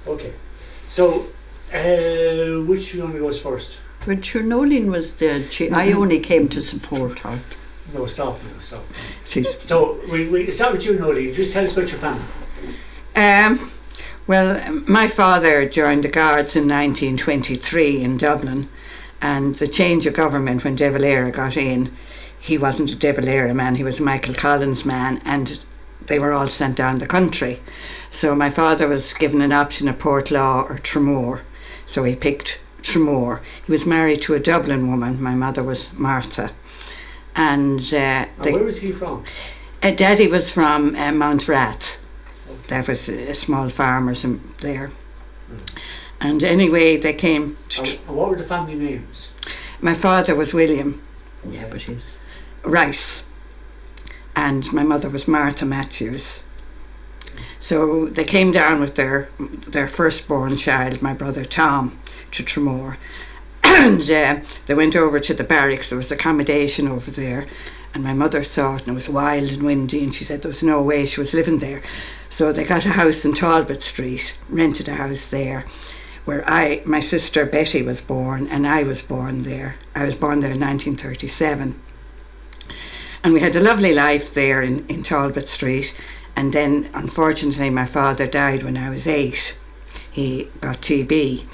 Okay. So, which one goes first? But sure, Noeleen was dead. I only came to support her. No, stop. So, we start with you, Noeleen. Just tell us about your family. Well, my father joined the Guards in 1923 in Dublin, and the change of government when De Valera got in, he wasn't a De Valera man, he was a Michael Collins man, and they were all sent down the country. So my father was given an option of Portlaw or Tramore, so he picked Tramore. He was married to a Dublin woman, my mother was Martha. And where was he from? Daddy was from Mountrath. There was small farmers there. And anyway, they came... And what were the family names? My father was William. Yeah, but he's... Rice. And my mother was Martha Matthews. So they came down with their firstborn child, my brother Tom, to Tramore. And they went over to the barracks. There was accommodation over there. And my mother saw it, and it was wild and windy, and she said there was no way she was living there. So they got a house in Talbot Street, rented a house there, where my sister Betty was born, and I was born there. I was born there in 1937. And we had a lovely life there in Talbot Street. And then, unfortunately, my father died when I was 8. He got TB.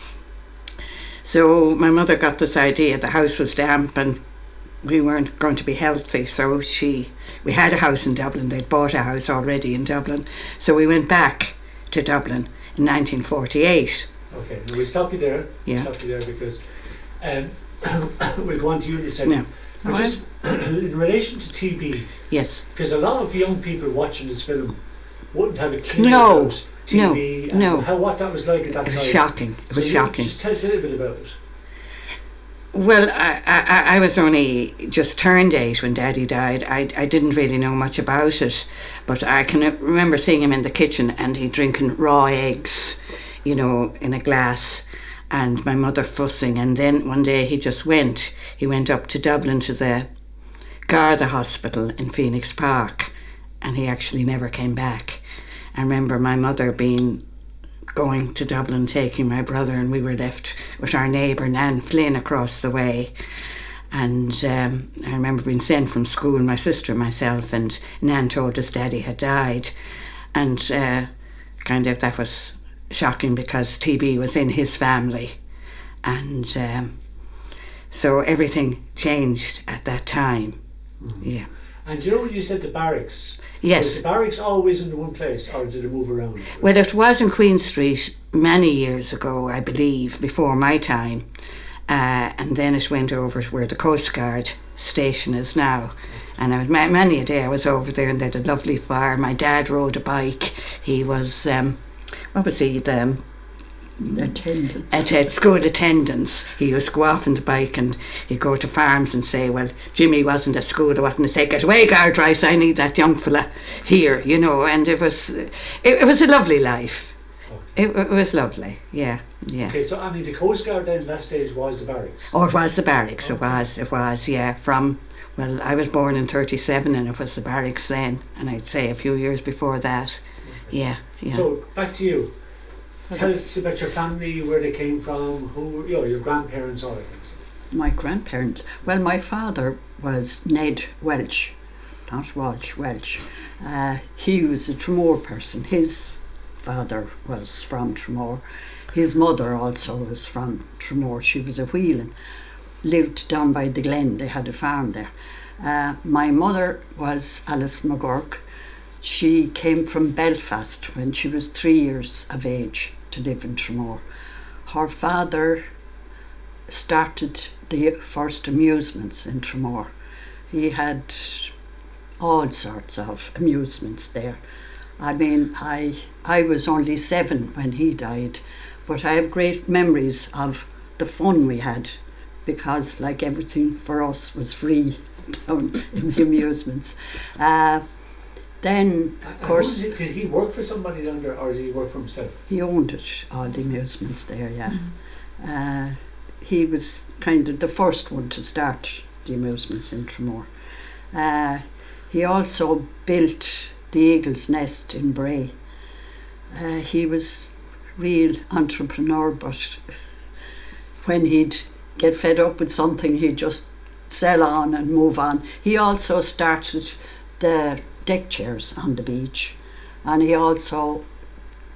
So my mother got this idea, the house was damp and we weren't going to be healthy, so we had a house in Dublin. They'd bought a house already in Dublin, so we went back to Dublin in 1948. Okay, we'll stop you there. Yeah. We'll stop you there because we'll go on to you in a second. Yeah. But just in relation to TB, yes, because a lot of young people watching this film wouldn't have a clue No, about TB no. and what that was like at that time. it was shocking. It was shocking. Just tell us a little bit about it. Well, I was only just turned 8 when Daddy died. I didn't really know much about it, but I can remember seeing him in the kitchen and he drinking raw eggs, in a glass, and my mother fussing. And then one day he went up to Dublin to the Garda Hospital in Phoenix Park, and he actually never came back. I remember my mother going to Dublin, taking my brother, and we were left with our neighbour Nan Flynn across the way. And I remember being sent from school, my sister and myself, and Nan told us Daddy had died. And that was shocking because TB was in his family. And so everything changed at that time. Mm-hmm. Yeah. And when you said the barracks? Yes. Was the barracks always in the one place, or did it move around? Well, it was in Queen Street many years ago, I believe, before my time. And then it went over to where the Coast Guard station is now. And I was many a day I was over there, and they had a lovely fire. My dad rode a bike. He was, what was he? The attendance. School attendance. He used to go off on the bike and he'd go to farms and say, well, Jimmy wasn't at school, or what, and he'd say, get away, Guard Rice, I need that young fella here, and it was a lovely life. Okay. It was lovely, yeah. Okay, so the Coast Guard then at that stage was the barracks? Oh, it was the barracks, okay. it was, yeah, I was born in 1937 and it was the barracks then, and I'd say a few years before that, okay. Yeah. So, back to you. Tell us about your family, where they came from, who your grandparents, all that kind of stuff. My grandparents. Well, my father was Ned Welsh, not Walsh, Welsh. He was a Tramore person. His father was from Tramore. His mother also was from Tramore. She was a wheeling. Lived down by the Glen. They had a farm there. My mother was Alice McGurk. She came from Belfast when she was 3 years of age to live in Tramore. Her father started the first amusements in Tramore. He had all sorts of amusements there. I was only 7 when he died, but I have great memories of the fun we had, because like everything for us was free down in the amusements. Then, of course... Did he work for somebody down there, or did he work for himself? He owned it, all the amusements there, yeah. Mm-hmm. He was kind of the first one to start the amusements in Tramore. He also built the Eagle's Nest in Bray. He was real entrepreneur, but when he'd get fed up with something, he'd just sell on and move on. He also started the deck chairs on the beach, and he also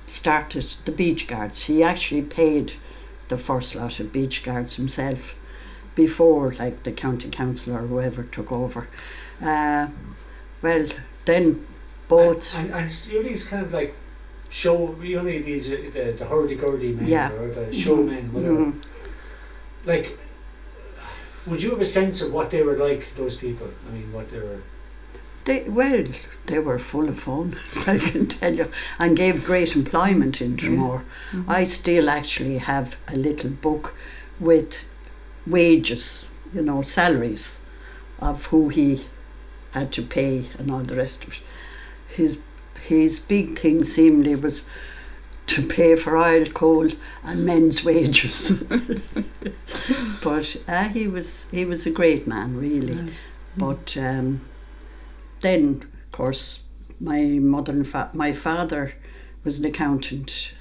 started the beach guards. He actually paid the first lot of beach guards himself before, like, the county council or whoever took over. Well, then both... And you need these kind of like show, you need these, the hurdy-gurdy men, Yeah. or the showmen, whatever. Like, would you have a sense of what they were like, those people? I mean, what they were... They were full of fun, I can tell you, and gave great employment in Tramore. I still actually have a little book with wages, salaries of who he had to pay and all the rest of it. His big thing seemingly was to pay for oil, coal and men's wages. But he was a great man, really. Yes. But then, of course, my mother and my father was an accountant.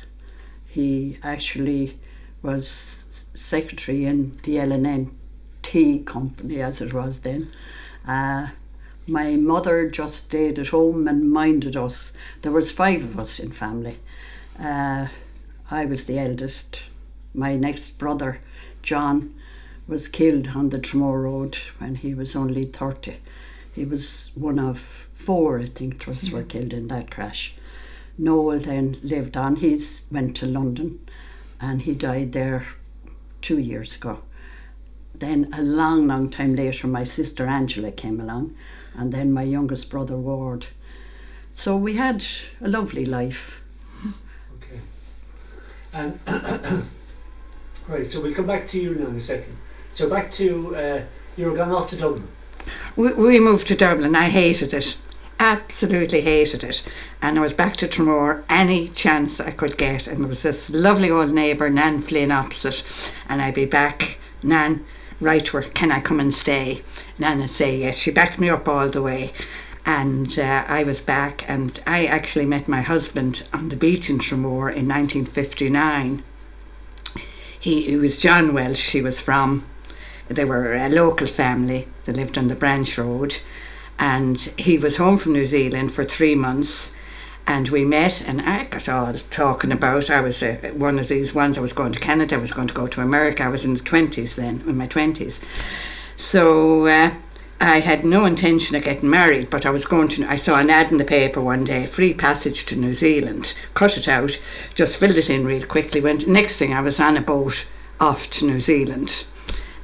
He actually was secretary in the L&N-T company, as it was then. My mother just stayed at home and minded us. There was 5 of us in family. I was the eldest. My next brother, John, was killed on the Tramore Road when he was only 30. He was one of 4, I think it was, were killed in that crash. Noel then lived on. He went to London and he died there 2 years ago. Then a long, long time later, my sister Angela came along, and then my youngest brother Ward. So we had a lovely life. Okay. Right, so we'll come back to you now in a second. So back to, you were gone off to Dublin. We moved to Dublin. I hated it. Absolutely hated it. And I was back to Tramore any chance I could get. And there was this lovely old neighbour, Nan Flynn, opposite. And I'd be back, Nan, right where, can I come and stay? Nan would say yes. She backed me up all the way. And I was back, and I actually met my husband on the beach in Tramore in 1959. He was John Walsh. He was from, they were a local family. They lived on the Branch Road, and he was home from New Zealand for 3 months, and we met, and I got all talking about, I was one of these ones, I was going to Canada, I was going to go to America. I was in the 20s then, in my 20s. So I had no intention of getting married, but I saw an ad in the paper one day, free passage to New Zealand, cut it out, just filled it in real quickly, next thing I was on a boat off to New Zealand.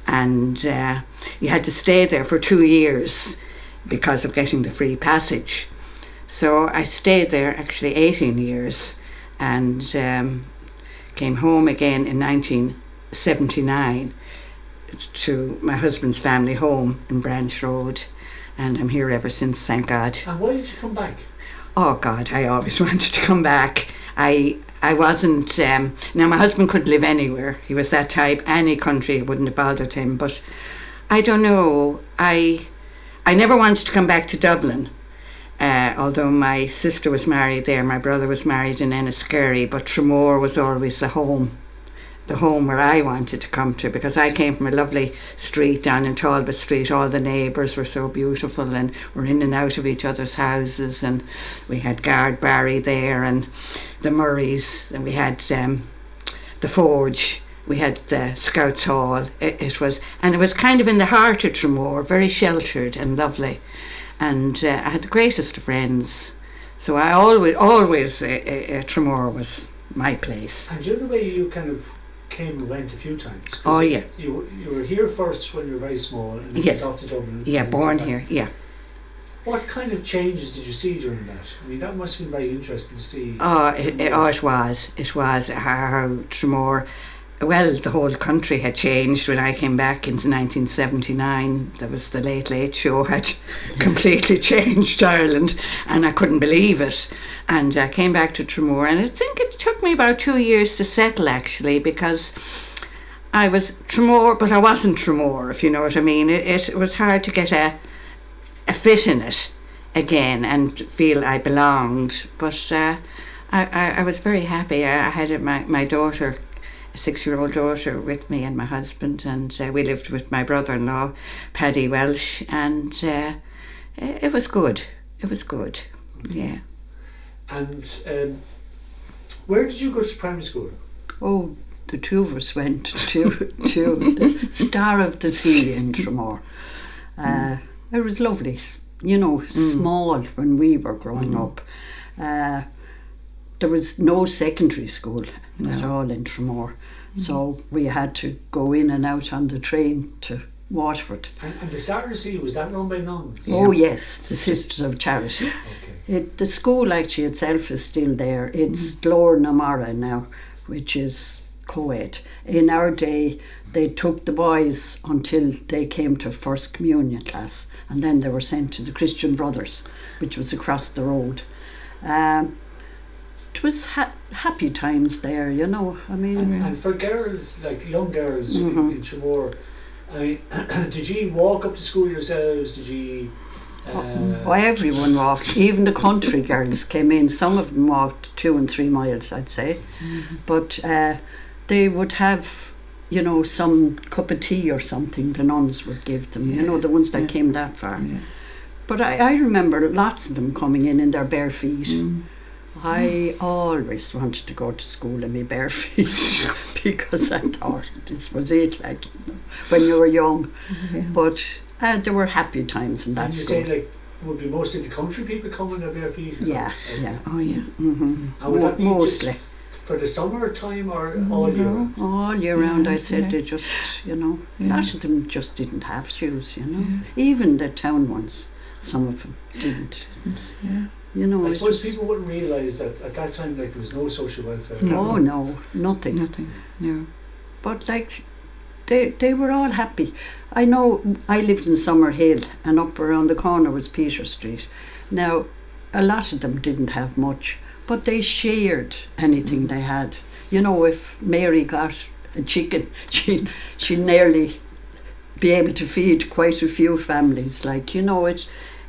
And you had to stay there for 2 years because of getting the free passage. So I stayed there actually 18 years and came home again in 1979 to my husband's family home in Branch Road, and I'm here ever since, thank God. And why did you come back? Oh God, I always wanted to come back. I wasn't, now my husband couldn't live anywhere. He was that type, any country wouldn't have bothered him, but I don't know, I never wanted to come back to Dublin, although my sister was married there, my brother was married in Enniskerry, but Tramore was always the home where I wanted to come to, because I came from a lovely street down in Talbot Street. All the neighbours were so beautiful and were in and out of each other's houses, and we had Guard Barry there and the Murrays, and we had the Forge, we had the Scouts Hall. It was kind of in the heart of Tramore, very sheltered and lovely, and I had the greatest of friends. So I always Tramore was my place. And do you know the way you kind of came and went a few times? Oh yeah. You were here first when you were very small, and you yes. went off to Dublin. Yeah, born here. Yeah. What kind of changes did you see during that? I mean, that must have been very interesting to see. It was. It was how Tramore. Well, the whole country had changed when I came back in 1979. There was the Late Late Show had completely changed Ireland, and I couldn't believe it. And I came back to Tramore, and I think it took me about 2 years to settle, actually, because I was Tramore, but I wasn't Tramore, if you know what I mean. It was hard to get a fit in it again and feel I belonged. But I was very happy. I had my daughter, a 6-year-old daughter, with me and my husband, and we lived with my brother-in-law, Paddy Welsh, and it was good. It was good, yeah. And where did you go to primary school? Oh, the two of us went to Star of the Sea in Tramore. It was lovely, small when we were growing up. There was no secondary school at all in Tramore, so we had to go in and out on the train to Waterford. And the Star of the Sea, was that run by nuns? Oh yes, the Sisters of Charity. Okay. The school actually itself is still there. It's Glór na Mara now, which is co-ed. In our day, they took the boys until they came to first communion class, and then they were sent to the Christian Brothers, which was across the road. It was happy times there, I mean. And for girls, like young girls in Tramore, I mean, did you walk up to school yourselves? Did you? Everyone walked. Even the country girls came in. Some of them walked 2 and 3 miles, I'd say. But they would have, some cup of tea or something the nuns would give them, the ones that came that far. Yeah. But I remember lots of them coming in their bare feet. I always wanted to go to school in my bare feet because I thought this was it, when you were young. Yeah. But there were happy times in that and you school. say, would be mostly the country people coming in their bare feet? Yeah. Oh, yeah. Mm-hmm. And would that be mostly just for the summer time or all year round? All year round, I'd say. They just, a lot of them just didn't have shoes, Even the town ones, some of them didn't. Yeah. I suppose people wouldn't realise that at that time, there was no social welfare. No, nothing. No. But they were all happy. I know I lived in Summerhill, and up around the corner was Peter Street. Now, a lot of them didn't have much, but they shared anything they had. If Mary got a chicken, she'd nearly be able to feed quite a few families.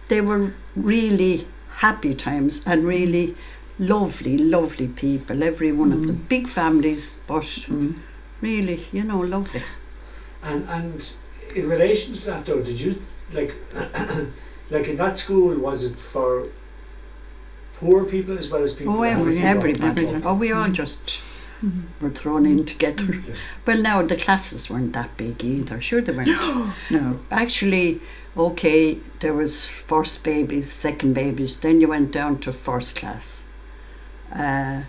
They were really happy times and really lovely people, every one of them. Big families, but really, lovely. And in relation to that though, did you, like in that school, was it for poor people as well as people? Oh, everybody. Oh, we all just were thrown in together. Yeah. Well, now the classes weren't that big either. Sure they weren't. No. Actually, okay, there was first babies, second babies, then you went down to first class. And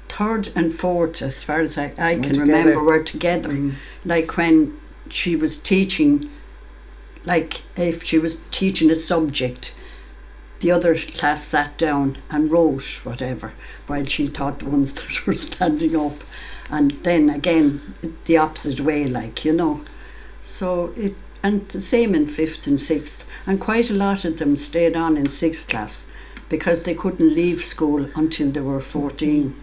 third and fourth, as far as I can remember, were together. Like when she was teaching, if she was teaching a subject, the other class sat down and wrote whatever, while she taught the ones that were standing up. And then again, the opposite way, So and the same in 5th and 6th. And quite a lot of them stayed on in 6th class because they couldn't leave school until they were 14.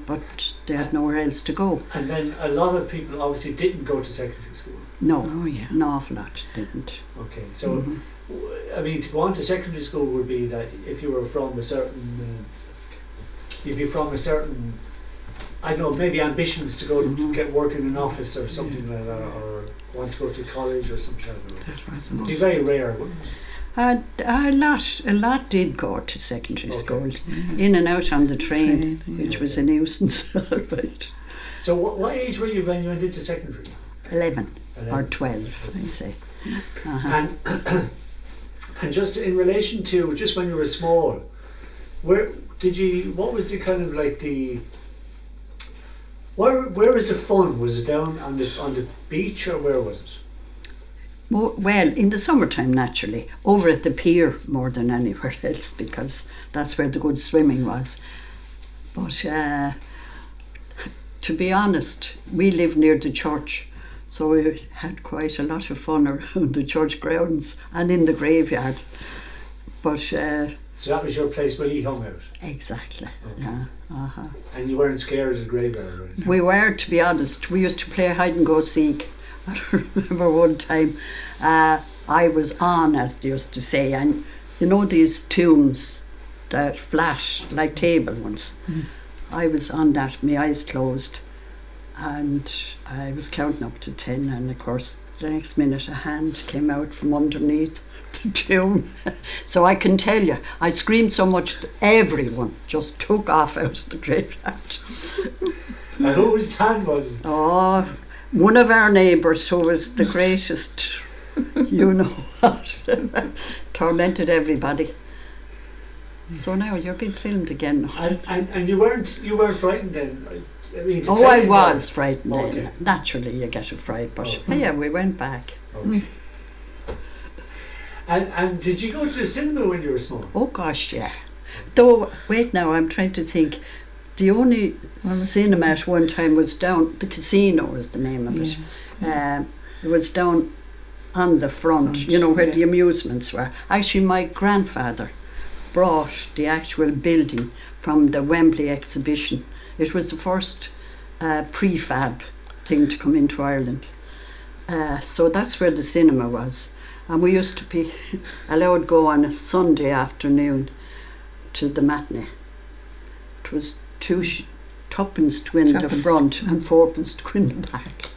But they had nowhere else to go. And then a lot of people obviously didn't go to secondary school. No, an awful lot didn't. Okay, so I mean, to go on to secondary school would be that if you were from a certain, you'd be from a certain, I don't know, maybe ambitions to go to get work in an office or something like that, or want to go to college or something like that. It would be very rare, wouldn't it? A lot did go to secondary school, in and out on the train, which was a nuisance. Right. So what age were you when you went into secondary? 11 or 12, I'd say. And just in relation to just when you were small, what was the kind of where was the fun? Was it down on the beach or where was it? Well, in the summertime, naturally, over at the pier more than anywhere else, because that's where the good swimming was. But to be honest, we lived near the church, so we had quite a lot of fun around the church grounds and in the graveyard. But so that was your place where you hung out? Exactly, okay. Yeah. And you weren't scared of the graveyard, right? We were, to be honest. We used to play hide and go seek. I remember one time I was on, as they used to say, and these tombs the flat, like table ones. I was on that, my eyes closed, and I was counting up to 10, and of course the next minute a hand came out from underneath the tomb. So I can tell you, I screamed so much that everyone just took off out of the graveyard. And whose hand was it? Oh, one of our neighbours who was the greatest, you know what, tormented everybody. So now you're being filmed again. And you weren't frightened then? I mean, I was frightened then. Okay. Naturally you get a fright, but yeah, we went back. Okay. And did you go to the cinema when you were small? Oh gosh, yeah. Though, wait now, I'm trying to think. The only cinema at one time was down, the Casino was the name of it. It was down on the front, you know, where the amusements were. Actually, my grandfather brought the actual building from the Wembley exhibition. It was the first prefab thing to come into Ireland. So that's where the cinema was. And we used to be allowed to go on a Sunday afternoon to the matinee. It was tuppence to win the front and fourpence to win the back.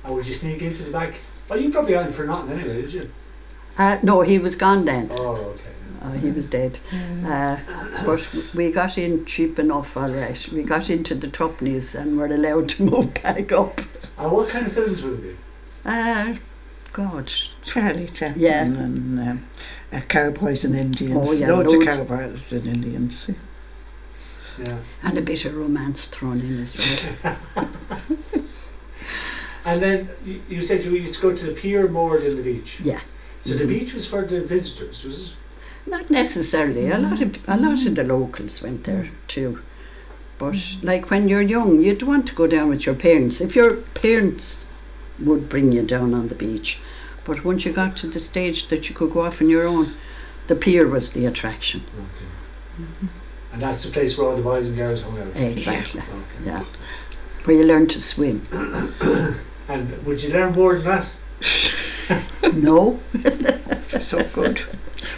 And would you sneak into the back? Well, you probably went for nothing anyway, did you? No, he was gone then. Oh, okay. He was dead. But we got in cheap enough, all right. We got into the tuppennies and were allowed to move back up. And what kind of films would it be? God. Charlie Chaplin Yeah. and Cowboys and Indians. Oh, yeah, loads of Cowboys and Indians. Yeah. And a bit of romance thrown in as well. And then you said you used to go to the pier more than the beach. Yeah. So the beach was for the visitors, was it? Not necessarily. A lot of the locals went there too. But like when you're young, you'd want to go down with your parents. If your parents would bring you down on the beach. But once you got to the stage that you could go off on your own, the pier was the attraction. Okay. And that's the place where all the boys and girls hung out? Exactly. Okay. Yeah. Where you learn to swim. And would you learn more than that? No. So good.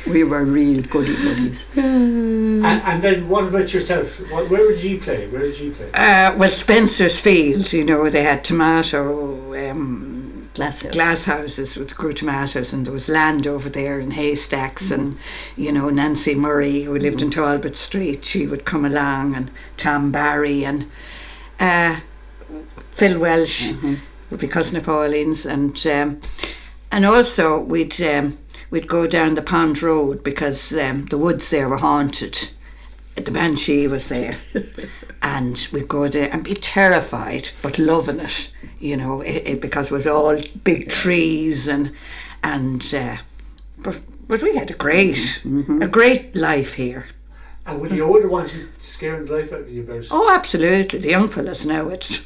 We were real goody-goodies. And then what about yourself? Where would you play? Well, Spencer's Field, you know, they had tomato glass houses with grew tomatoes, and there was land over there in haystacks, and you know, Nancy Murray, who lived in Talbot Street, she would come along, and Tom Barry and Phil Welsh would be cousin of Pauline's, and also we'd go down the Pond Road because the woods there were haunted. The Banshee was there. And we'd go there and be terrified, but loving it, you know, because it was all big trees but we had a great life here. And would the older ones be scaring the life out of you about? Oh, absolutely. The young fellas know it.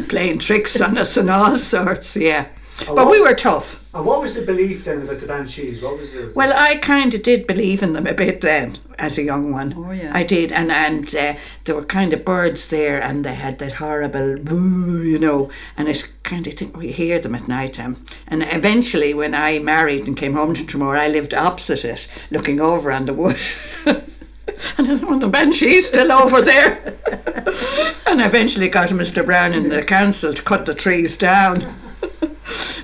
Playing tricks on us and all sorts, yeah. But we were tough. And what was the belief then about the Banshees? What was the... Well, I kind of did believe in them a bit then, as a young one. Oh, yeah. I did, and there were kind of birds there, and they had that horrible boo, you know, and I kind of think, you hear them at night time. And eventually, when I married and came home to Tramore, I lived opposite it, looking over on the wood. And I don't the Banshee's still over there. And I eventually got Mr. Brown in the council to cut the trees down.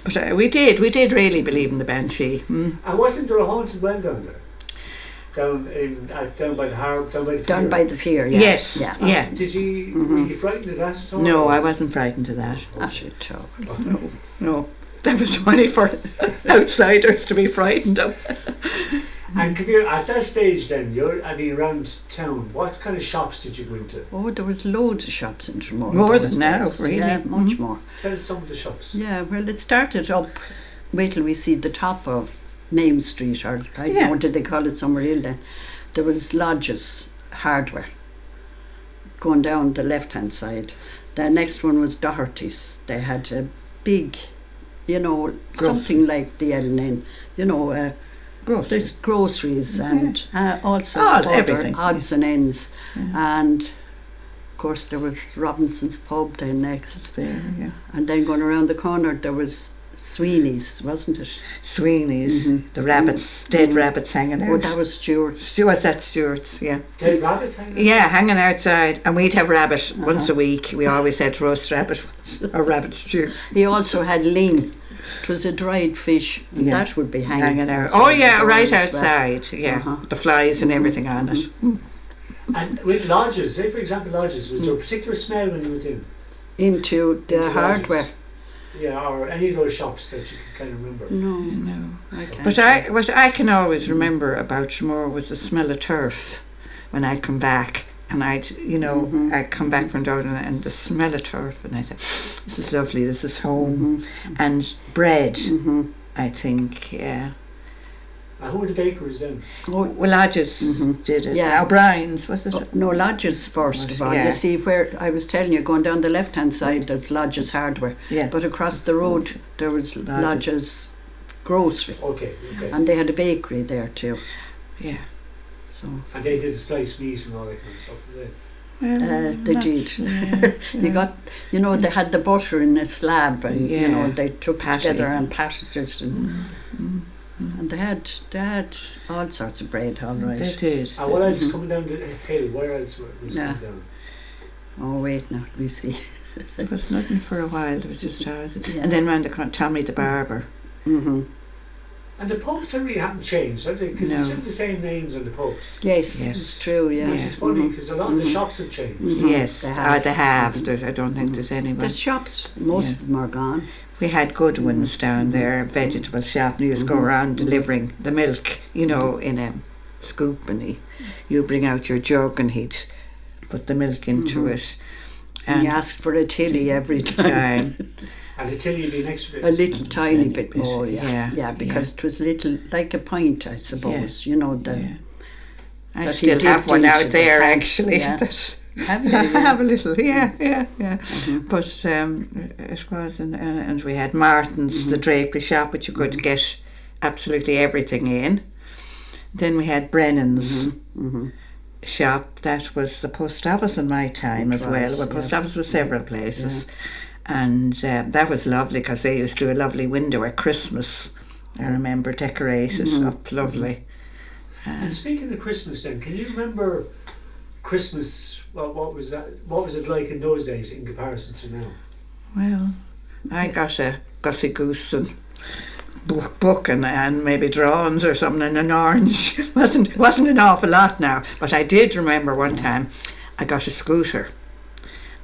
But we did really believe in the Banshee. And wasn't there a haunted well down there? Down by the harbour, down by the pier? Down by the pier, yeah. Yes, yeah. Did you, were you frightened of that at all? No, I wasn't frightened of that. I should talk. No. That was only for outsiders to be frightened of. And come here, at that stage then, around town, what kind of shops did you go into? Oh, there was loads of shops in Tramore. More than now, really. Yeah, much more. Tell us some of the shops. Yeah, well, it started up, wait till we see the top of Main Street, or I don't know, did they call it somewhere else then? There was Lodges Hardware, going down the left-hand side. The next one was Doherty's. They had a big, you know, something like the L&N, you know, there's groceries and also everything. odds and ends. And of course there was Robinson's Pub then next. There, yeah. And then going around the corner there was Sweeney's, wasn't it? Sweeney's, the rabbits, dead rabbits hanging out. Oh, that was Stuart's. Stuart's, that's Stuart's, yeah. Dead rabbits hanging out? Yeah, hanging outside. And we'd have rabbit once a week. We always had roast rabbit or rabbit stew. He also had lean. It was a dried fish, and Yeah. that would be hanging out. outside Oh, yeah, the right door as well. outside. Yeah, the flies and everything on it. And with lodges, say for example lodges, was there a particular smell when you went in? Into the Into hardware. lodges? Yeah, or any of those shops that you can kind of remember? No, I can't. But what I can always remember about Tramore was the smell of turf when I'd come back. And I'd come back from Dublin and the smell of turf, and I said, "This is lovely. This is home." And bread, I think, yeah. And who were the bakeries then? Oh, Well, Lodges did it. Yeah. O'Brien's, was it? no, Lodges first of all. Yeah. You see, where I was telling you, going down the left-hand side, there's Lodges Hardware. Yeah. But across the road, there was Lodges Grocery. Okay. And they had a bakery there too. Yeah. So And they did sliced meat and all that kind of stuff, did they? Well, they did. You got, they had the butter in a slab, and they took it together and patted it, and they had all sorts of bread, all right. They did. And what else coming down the hill? Where else was coming down? Oh wait, now we see. There was nothing for a while. There was just ours. Yeah. And then round the corner, Tommy the barber. And the pubs really haven't changed, have they? Because No. it's still the same names on the pubs. Yes, Yes. it's true. Yeah, Which is funny because a lot of the shops have changed. Yes, They have. they have. I don't think there's anyone. the shops, most of them are gone. We had good ones down there, vegetable shop, and you just go around delivering the milk, in a scoop, and you bring out your jug and he'd put the milk into it. And you asked for a tilly every time. And the tilly would be an extra bit. A little tiny bit more, yeah, yeah, because it was little, like a pint, I suppose. Yeah. I that still he have dipped one into out the there, pan. actually. Yeah. That Have you? I have a little, yeah. But it was, and we had Martin's, the drapery shop, which you could get absolutely everything in. Then we had Brennan's shop. That was the post office in my time as well. Well, post office was several places. And that was lovely because they used to do a lovely window at Christmas. I remember decorated up lovely. And speaking of Christmas then, can you remember Christmas, what was that? What was it like in those days in comparison to now? Well, I got a Gussie Goose and book and maybe drawings or something in an orange. wasn't an awful lot now, but I did remember one time I got a scooter,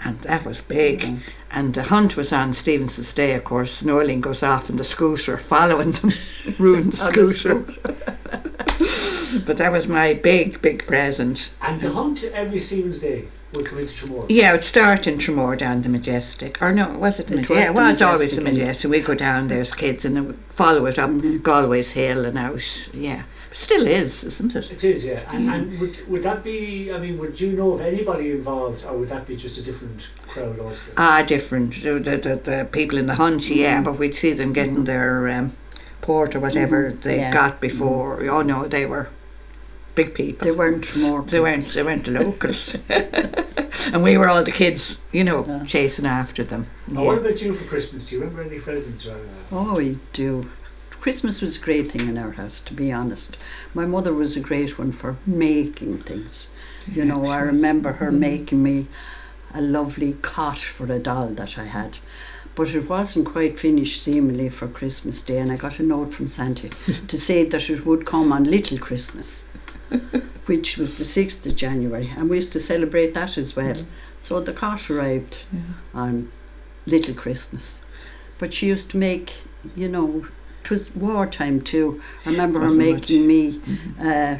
and that was big. And the hunt was on Stevenson's Day, of course. Noeleen goes off in the scooter, following them, ruined the scooter. But that was my big present. And the hunt every Stephen's Day would come into Tramore? Yeah, it would start in Tramore down the Majestic. Or no, was it the Majestic? Yeah, it was always the Majestic. We'd go down there as kids and then follow it up Galway's Hill and out. Yeah. But still is, isn't it? It is, yeah. And would that be, would you know of anybody involved, or would that be just a different crowd altogether? Different. The people in the hunt, yeah, but we'd see them getting their port or whatever they got before. Oh no, they were big people. They weren't Tramore. They weren't the locals. And we were all the kids, chasing after them. Yeah. What about you for Christmas? Do you remember any presents or anything? Oh, we do. Christmas was a great thing in our house, to be honest. My mother was a great one for making things. I remember her making me a lovely cot for a doll that I had. But it wasn't quite finished seemingly for Christmas Day, and I got a note from Santa to say that it would come on Little Christmas, which was the 6th of January, and we used to celebrate that as well. So the cot arrived on Little Christmas. But she used to make, it was wartime too. I remember her making me a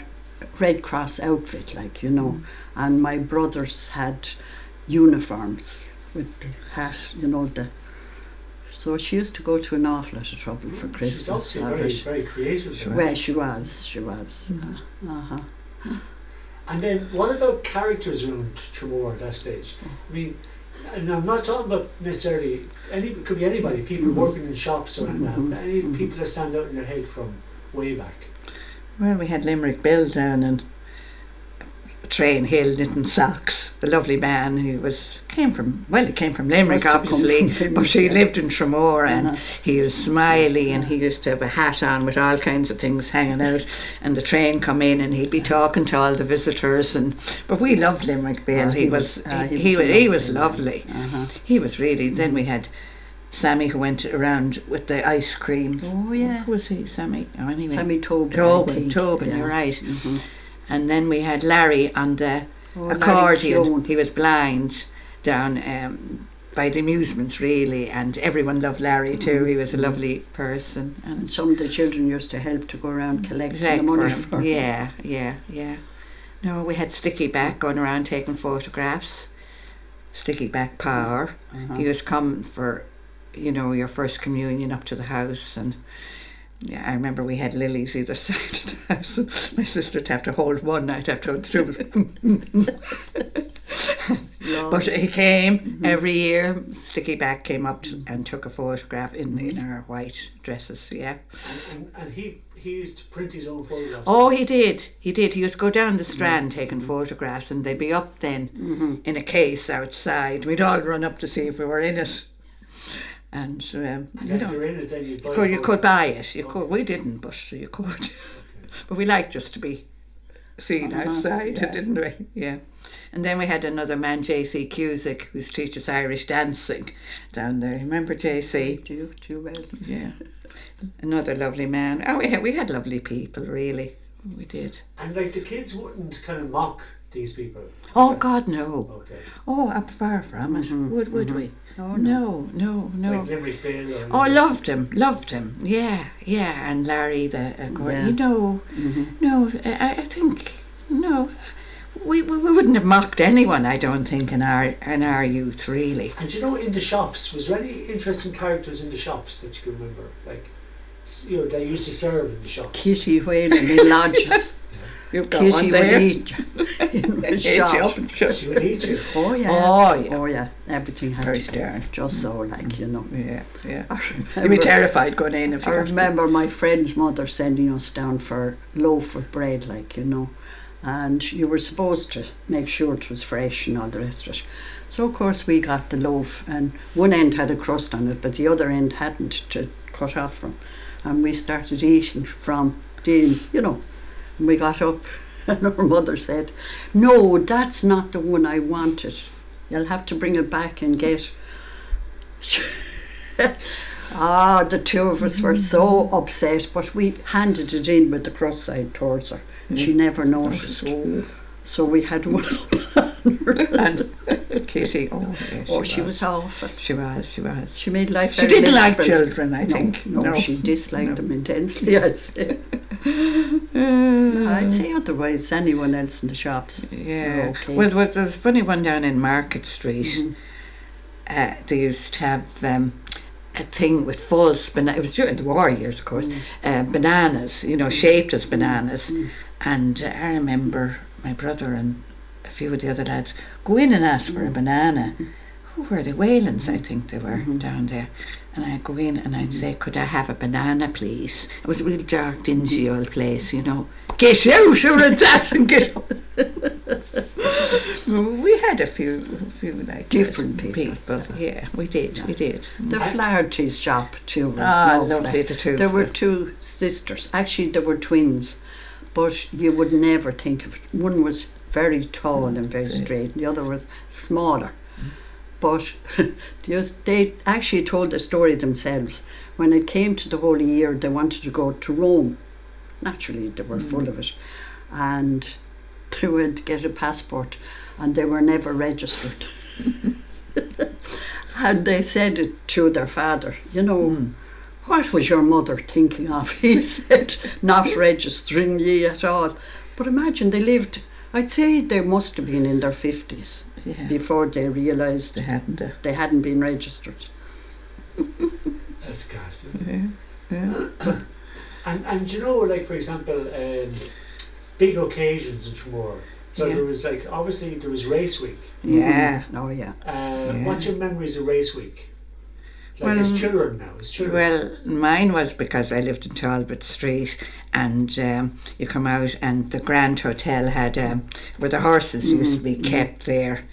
Red Cross outfit, and my brothers had uniforms with the hat, So she used to go to an awful lot of trouble for Christmas. She's obviously very, very creative. Well, she was. And then what about characters around Tramore at that stage? And I'm not talking about necessarily, it could be anybody, people working in shops or anything, any people that stand out in your head from way back. Well, we had Limerick Bill down and Train Hill knitting socks. A lovely man who came from Limerick, obviously, but he lived in Tramore, and he was smiley, and he used to have a hat on with all kinds of things hanging out, and the train come in, and he'd be talking to all the visitors, but we loved Limerick Bill. He was lovely. He was really. Then we had Sammy, who went around with the ice creams. Oh yeah. Who was he? Sammy? Oh, anyway. Sammy Tobin. Tobin, you're right. Mm-hmm. And then we had Larry on the accordion. He was blind down by the amusements, really, and everyone loved Larry too. He was a lovely person. And some of the children used to help to go around collecting the money for him. Yeah. No, we had Sticky Back going around taking photographs. Sticky Back Power. He was coming for, your first communion up to the house, and I remember we had lilies either side of the house, and my sister would have to hold one, I'd have to hold two. But he came every year. Sticky Back came up and took a photograph in our white dresses. Yeah. And he used to print his own photographs. Oh, he did. He used to go down the Strand taking photographs, and they'd be up then in a case outside. We'd all run up to see if we were in it. And if you're in it, then you could buy it. You could. We didn't, but you could. Okay. But we liked just to be seen outside, didn't we? Yeah. And then we had another man, J.C. Cusick, who teaches Irish dancing down there. Remember J.C.? Do you well? Yeah. Another lovely man. Oh, we had lovely people, really. We did. And the kids wouldn't kind of mock these people? Oh, God, no. Okay. Oh, up far from it. Would we? Oh, no. Like Limerick Bill? Oh, loved him. Yeah. And Larry, the accordion. No, I think, no. We wouldn't have mocked anyone, I don't think, in our youth, really. And in the shops, was there any interesting characters in the shops that you can remember? Like, they used to serve in the shops. Kitty whaling in lodges. Kitty would eat you. She would eat you. Oh yeah. Everything had very to stern. Just so, Yeah. You'd be terrified going in if you. I remember my friend's mother sending us down for a loaf of bread, and you were supposed to make sure it was fresh and all the rest of it. So of course we got the loaf, and one end had a crust on it, but the other end hadn't to cut off from, and we started eating from the, and we got up, and our mother said, "No, that's not the one I wanted. You'll have to bring it back and get." The two of us were so upset, but we handed it in with the cross side towards her. She never noticed. So we had one up on her. And Kitty, she was awful. She was. She made life She very didn't like miserable. children, I think. No, she disliked them intensely, I'd say. I'd say otherwise, anyone else in the shops. Yeah. Okay. Well, there's a funny one down in Market Street. They used to have a thing with false bananas. It was during the war years, of course. Bananas, shaped as bananas. And I remember my brother and a few of the other lads go in and ask for a banana. Who were they? Whalens, I think they were down there. And I'd go in and I'd say, "Could I have a banana, please?" It was a real dark, dingy old place, Get out, you're a that, and get up. We had a few like different people. Yeah, we did. The Flaherty's shop too was lovely. The two. There were two sisters. Actually, there were twins, but you would never think of it. One was very tall and very straight, and the other was smaller. But they actually told the story themselves. When it came to the Holy Year, they wanted to go to Rome. Naturally, they were full of it. And they went to get a passport, and they were never registered. And they said it to their father, "What was your mother thinking of?" He said, "Not registering ye at all." But imagine, they lived, I'd say they must have been in their 50s before they realised they hadn't been registered. That's ghastly. Yeah. And for example, big occasions in Tramore. So there was there was Race Week. Yeah. Oh yeah. What's your memories of Race Week? Like as children now, as children. Well, mine was because I lived in Talbot Street, and you come out, and the Grand Hotel had where the horses used to be kept there,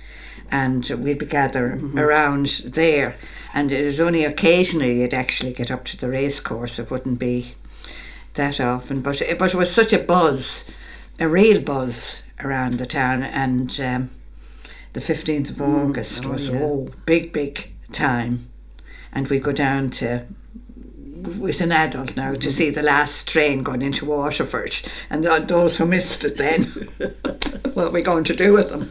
and we'd be gathered around there. And it was only occasionally you'd actually get up to the race course. It wouldn't be that often, but it was such a buzz, a real buzz around the town. And the 15th of August was big time. And we go down to, was an adult now, to see the last train going into Waterford, and those who missed it then, what are we going to do with them?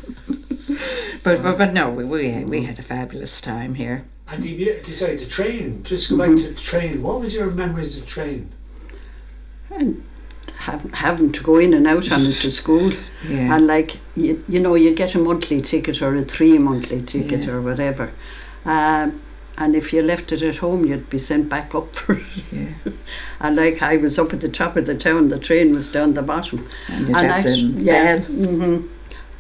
but no, we had a fabulous time here. And you decided to train, just go back to the train. What was your memories of the train? And having to go in and out on it to school. Yeah. And like, you know, you get a monthly ticket or a 3 monthly ticket or whatever. And if you left it at home, you'd be sent back up for it. Yeah. And like, I was up at the top of the town, the train was down the bottom. And actually,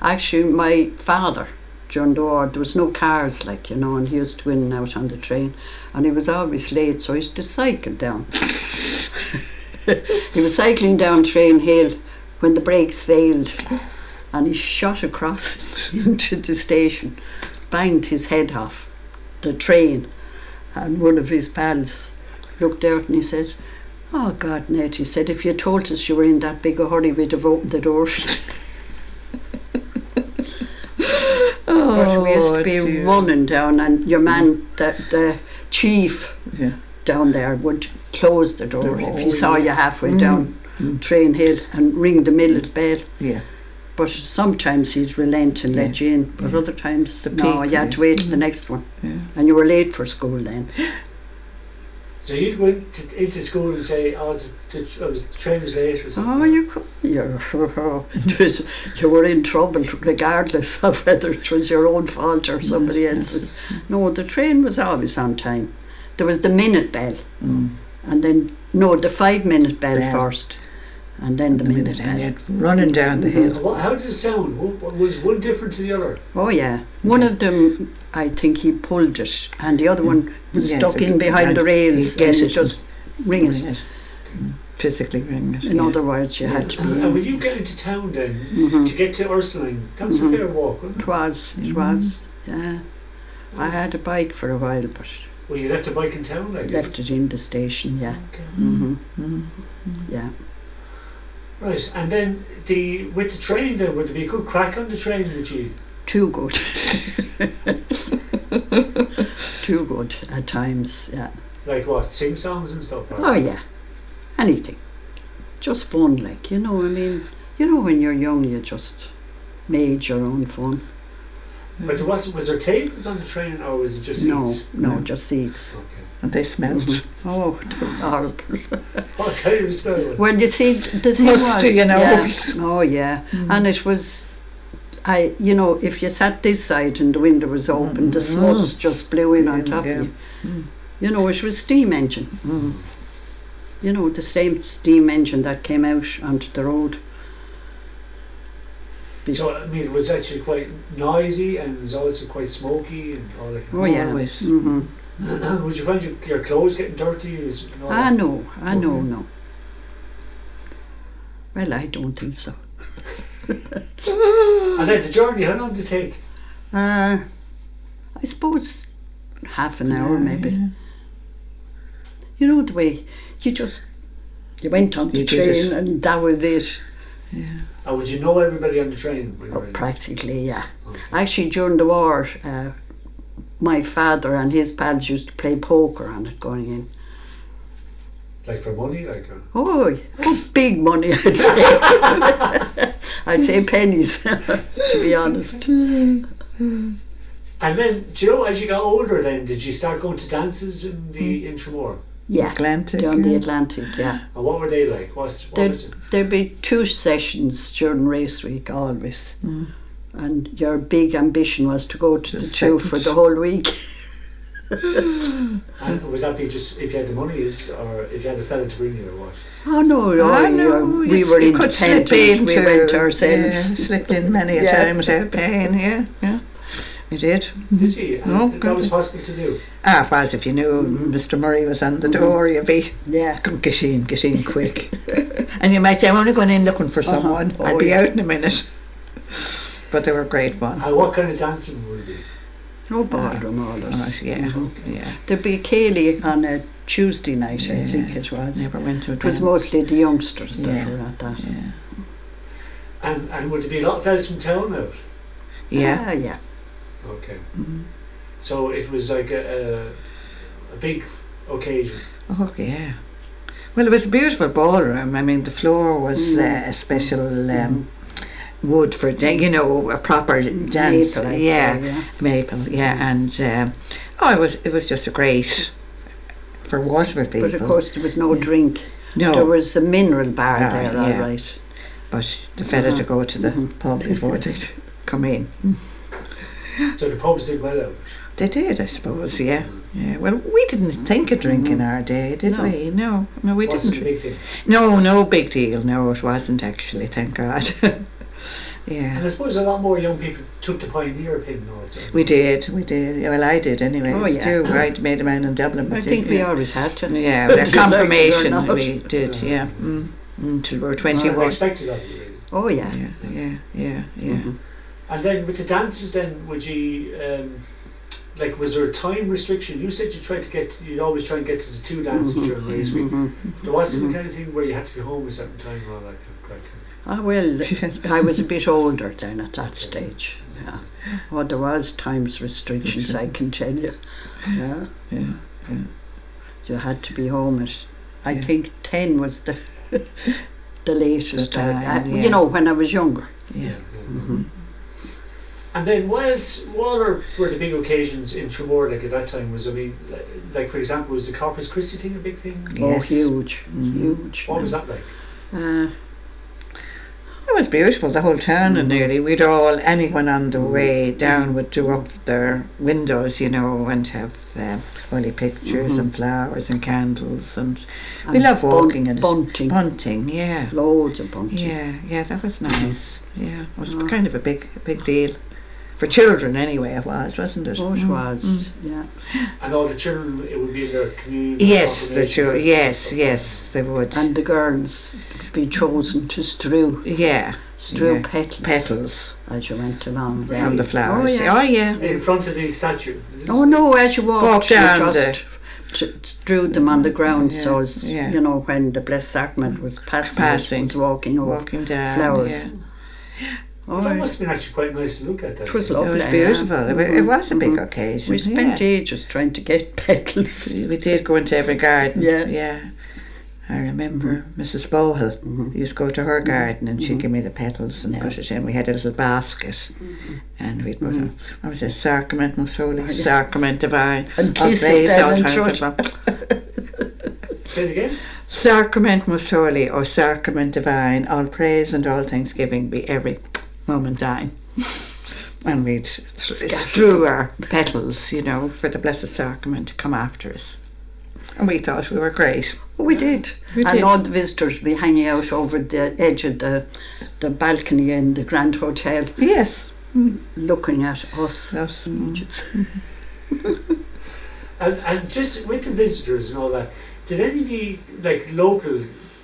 actually, my father, John Doar, there was no cars, like, you know, and he used to go in and out on the train, and he was always late, so he used to cycle down. He was cycling down Train Hill when the brakes failed, and he shot across into the station, banged his head off the train, and one of his pals looked out and he says, "Oh God, Ned," he said, "if you told us you were in that big a hurry, we'd have opened the door for you." But we used to be running down, and your man, the chief down there, would close the door if he saw you halfway down Train Hill and ring the millet bell. Yeah. But sometimes he'd relent and let you in, but other times, no, you had to wait for the next one. Yeah. And you were late for school then. So you'd go into school and say, the train was late or something? Oh, you could. You were in trouble regardless of whether it was your own fault or somebody else's. No, the train was always on time. There was the minute bell, and then, the 5-minute bell first, and then the minute bell. And running down the hill. How did it sound? Was one different to the other? Oh yeah, one of them, I think he pulled it, and the other one was stuck in behind the rails, and just ring it. Physically ring it. In other words, you had to be. And when you get into town then, to get to Ursuline, that was a fair walk, wasn't it? It was, yeah. I had a bike for a while, but... Well, you left a bike in town, like? Left it in the station, yeah. Okay. Yeah. Right, and then with the train then, would there be a good crack on the train with you? Too good. Too good at times, yeah. Like what, sing songs and stuff? Oh yeah, anything. Just fun, like, you know, I mean, you know, when you're young you just made your own fun. But was there tables on the train, or was it just seats? No, just seats. Okay. And they smelled. Oh, they were horrible. What kind of smell? Well, you see, the thing Musty, was, you know. yeah. Oh yeah, and it was, you know, if you sat this side and the window was open, the smuts just blew in on top of you. You know, it was steam engine. You know, the same steam engine that came out onto the road. So, I mean, it was actually quite noisy, and it was also quite smoky and all that kind of yeah. Always. Would you find your clothes getting dirty? No. Well, I don't think so. And then the journey, how long did it take? I suppose half an hour maybe. Yeah. You know the way you went on the train and that was it. Yeah. And would you know everybody on the train? Practically, yeah. Okay. Actually, during the war, my father and his pals used to play poker on it going in. Like for money? Oh, big money, I'd say. I'd say pennies, to be honest. And then, do you know, as you got older then, did you start going to dances in Tramore? Yeah, Atlantic, down the Atlantic, yeah. And what were they like? There'd be 2 sessions during race week, always. And your big ambition was to go to the 2 for the whole week. And would that be just if you had the money, or if you had a fella to bring you, or what? Oh no, we were independent. We went ourselves. Slipped in many a time without paying. Yeah. You did? Did you? No, That was possible to do? Ah, it was. If you knew Mr. Murray was on the door, you'd be, Yeah. get in quick. And you might say, I'm only going in looking for someone. Oh, I'll be yeah. out in a minute. But they were great fun. And what kind of dancing would it be? No bother and all that. Yeah, Okay. yeah. There'd be a Cayley on a Tuesday night, I Yeah. think it was. Never went to a It was dance. mostly the youngsters that Yeah. were at that. Yeah. And would there be a lot of fellas from town out? Yeah. Ah, yeah. Okay. Mhm. So it was like a big occasion. Oh, yeah. Well, it was a beautiful ballroom. I mean, the floor was a special wood for, a proper dance. Maple, I'd yeah. say, yeah. Maple, yeah. And, it was just a great, for Waterford people. But of course there was no drink. No. There was a mineral bar there, all yeah. right. But the fellas would go to the pub before they'd come in. So the pubs did well out. They did, I suppose, yeah. Yeah. Well, we didn't think of drink in our day, did No. we? No, we Wasn't didn't. a big thing. No big deal. No, it wasn't actually, thank God. Yeah. And I suppose a lot more young people took the pioneer pin also. We did. Yeah, well, I did anyway. Oh, yeah. Too. I made a man in Dublin. I but think did, we yeah. always had to. Yeah, Did the you like it or confirmation not? we did, yeah. Till we were It's not 21. expected of you, really. Oh yeah. Yeah. Mhm. And then with the dances, then would you was there a time restriction? You said you'd always try and get to the two dances during race week. There wasn't the kind of thing where you had to be home a certain time or all that kind of crack. Ah, well, I was a bit older then at that stage. Yeah. Well, there was times restrictions, I can tell you. Yeah. Yeah. You had to be home at, I Yeah. think 10 was the latest. The time, yeah. You know, when I was younger. Yeah. Mhm. And then what were the big occasions in Tramore like at that time? Like for example, was the Corpus Christi thing a big thing? Yes. Oh, huge. Mhm. Huge. What was that like? It was beautiful, the whole town and nearly. Anyone on the way down would do up their windows, and have holy pictures and flowers and candles. And we love walking and bunting. Bunting, yeah. Loads of bunting. Yeah, that was nice. Yeah, it was kind of a big deal. For children anyway it was, wasn't it? Oh, it was. Yeah. And all the children, it would be in their communion. Yes, the confirmations children. and stuff like Yes, they would. And the girls be chosen to strew Yeah. Petals as you went along. Really? from the flowers. Oh, yeah. that. In front of the statue. Is it? Oh no, as you walked, Walk down you just strew them on the ground, so as, when the Blessed Sacrament was passing. Was walking down. flowers. Yeah. Well, that must have been actually quite nice to look at. That. It was It lovely. was beautiful. Yeah. It was a big occasion. We spent ages trying to get petals. We did go into every garden. Yeah. I remember Mrs. Bohill used to go to her garden and she'd give me the petals and put it in. We had a little basket and we'd put what was it? Sacrament most holy, Sacrament divine. And kiss it then and throw it. Say it again? Sacrament most holy, or Sacrament divine, all praise and all thanksgiving be every moment thine. And we'd strew our petals, for the Blessed Sacrament to come after us. And we thought we were great. Oh, we did. And all the visitors would be hanging out over the edge of the balcony in the Grand Hotel. Yes. Looking at us. And just with the visitors and all that, did any of you, like local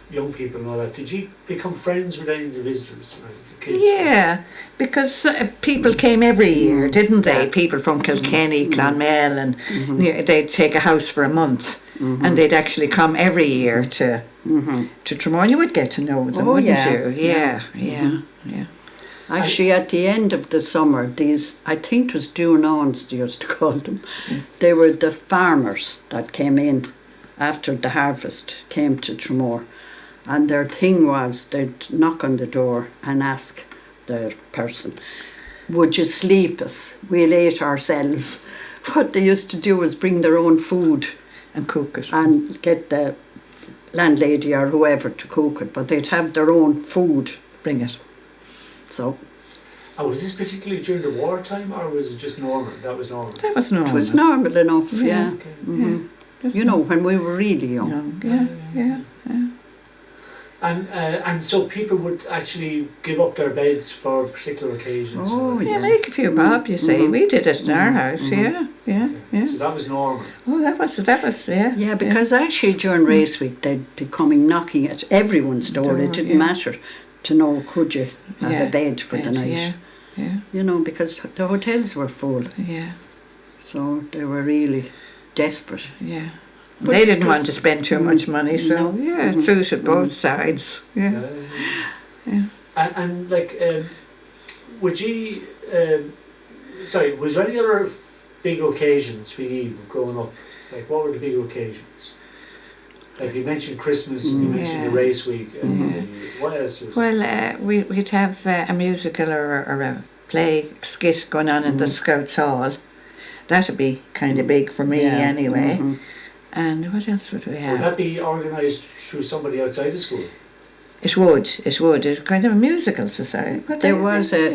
young people and all that, did you become friends with any of the visitors? Right? The kids? Yeah, because people came every year, didn't they? People from Kilkenny, Clonmel, and they'd take a house for a month, and they'd actually come every year to Tramore. And you would get to know them, wouldn't you? Yeah. Actually, at the end of the summer, I think it was Dunans they used to call them, they were the farmers that came in after the harvest, came to Tramore. And their thing was they'd knock on the door and ask the person, would you sleep us? We'll eat ourselves. What they used to do was bring their own food and cook it. And get the landlady or whoever to cook it, but they'd have their own food. Bring it. So. And was this particularly during the wartime or was it just normal? That was normal? That was normal. It was normal enough, yeah. Okay. When we were really young. Yeah. And so people would actually give up their beds for particular occasions. Oh, Yeah, make a few bob, you see. We did it in our house, yeah. So that was normal. Oh, that was, yeah. Yeah, because actually during race week they'd be coming knocking at everyone's door. It didn't matter to know could you have a bed for the night. Yeah. You know, because the hotels were full. Yeah. So they were really desperate. Yeah. But they didn't want to spend too much money, so it suited both sides. Yeah. And like, would you? Sorry, was there any other big occasions for you growing up? Like, what were the big occasions? Like you mentioned Christmas, and you mentioned the race week. What else? Well, we'd have a musical or a play skit going on in the Scouts Hall. That'd be kind of big for me anyway. And what else would we have? Would that be organised through somebody outside the school? It would. It was kind of a musical society. There was a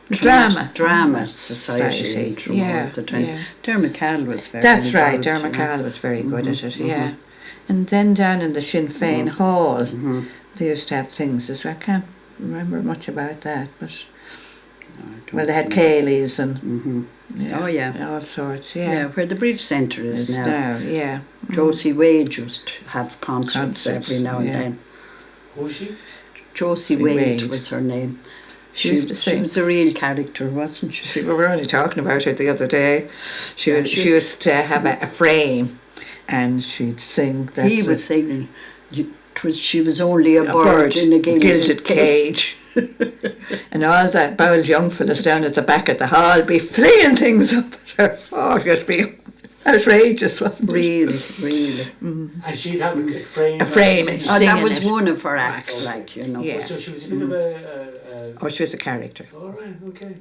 drama society in Tramore at the time. Dermot Call was very That's involved, right, Dermot Call was very good at it, yeah. And then down in the Sinn Féin Hall, they used to have things as well. I can't remember much about that, but well, they had Cayleys and all sorts, yeah, where the Bridge Centre is now. Yeah. Josie Wade used to have concerts every now and then. Who was she? Josie Wade was her name. She used to sing. She was a real character, wasn't she? We were only talking about her the other day. She used to have a frame, and she'd sing. He was singing. She was only a bird in a gilded cage. And all that bowled young fellas down at the back of the hall be fleeing things up at her. Oh, it must be outrageous, wasn't it? Really. And she'd have a frame. A frame. That was one of her acts, like, you know. Yeah. So she was a bit of a... Oh, she was a character. All right, okay.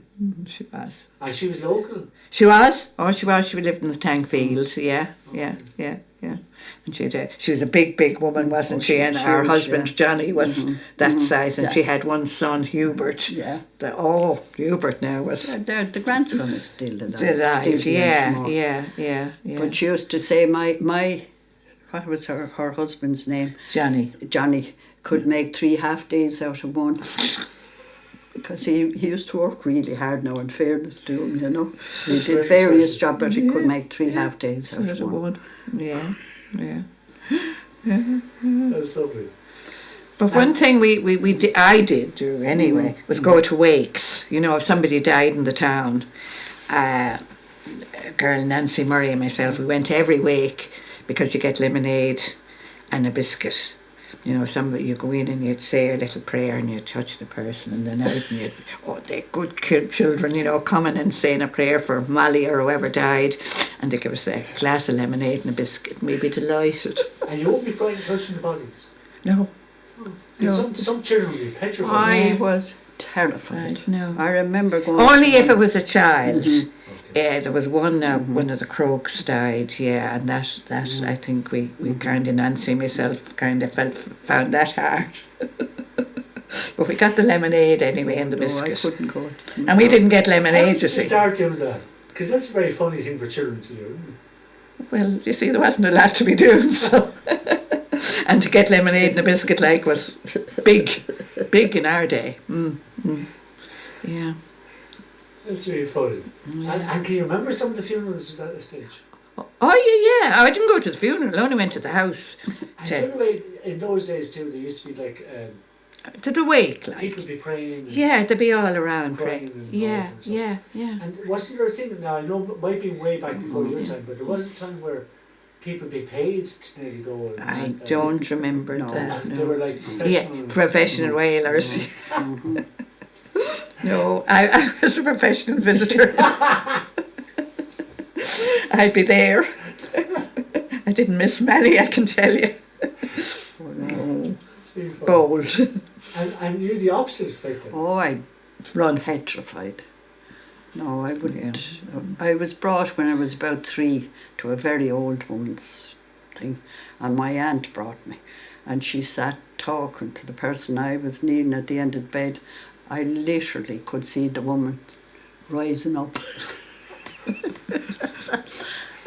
She was. And she was local? She was. Oh, she was. She lived in the tank field. Yeah. And she was a big woman, wasn't she? And her husband Johnny was that size, and she had one son, Hubert. Yeah. Hubert now was the grandson is still alive. Still alive. Yeah. But she used to say, my what was her husband's name? Johnny could make 3 half days out of one. Because he used to work really hard now, in fairness to him, you know. He did various jobs, but he could make 3 half days out of one. Yeah. That's lovely. But one thing I did do anyway was go to wakes. You know, if somebody died in the town, girl Nancy Murray and myself, we went to every wake because you get lemonade and a biscuit. You know, you go in and you'd say a little prayer and you'd touch the person, and then out and they're good children, you know, coming and saying a prayer for Molly or whoever died, and they give us a glass of lemonade and a biscuit, and we'd be delighted. And you won't be frightened touching the bodies? No. Some children would be petrified. I was terrified. No. I remember going... Only if it was a child. There was one one of the croaks died, and that I think we kind of, Nancy and myself kind of found that hard. But we got the lemonade anyway and the biscuit. I couldn't go to them. And we didn't get How lemonade, did you you see. start doing that? Because that's a very funny thing for children to do, isn't it? Well, you see, there wasn't a lot to be doing, so... And to get lemonade and a biscuit was big in our day. Yeah. That's really funny. And can you remember some of the funerals at that stage? Oh, yeah. I didn't go to the funeral. I only went to the house. And in those days too, there used to be like... to the wake, like. People would be praying. Yeah, they'd be all around praying. Yeah. And wasn't there a thing, now I know it might be way back before your time, but there was a time where people would be paid to nearly go. I don't remember that. No. They were like professional. Yeah, professional wailers. No, I was a professional visitor. I'd be there. I didn't miss many, I can tell you. Bold. And you're the opposite effect. Oh, I'd run petrified. No, I wouldn't. Yeah. I was brought when I was about 3 to a very old woman's thing, and my aunt brought me, and she sat talking to the person I was kneeling at the end of the bed. I literally could see the woman rising up.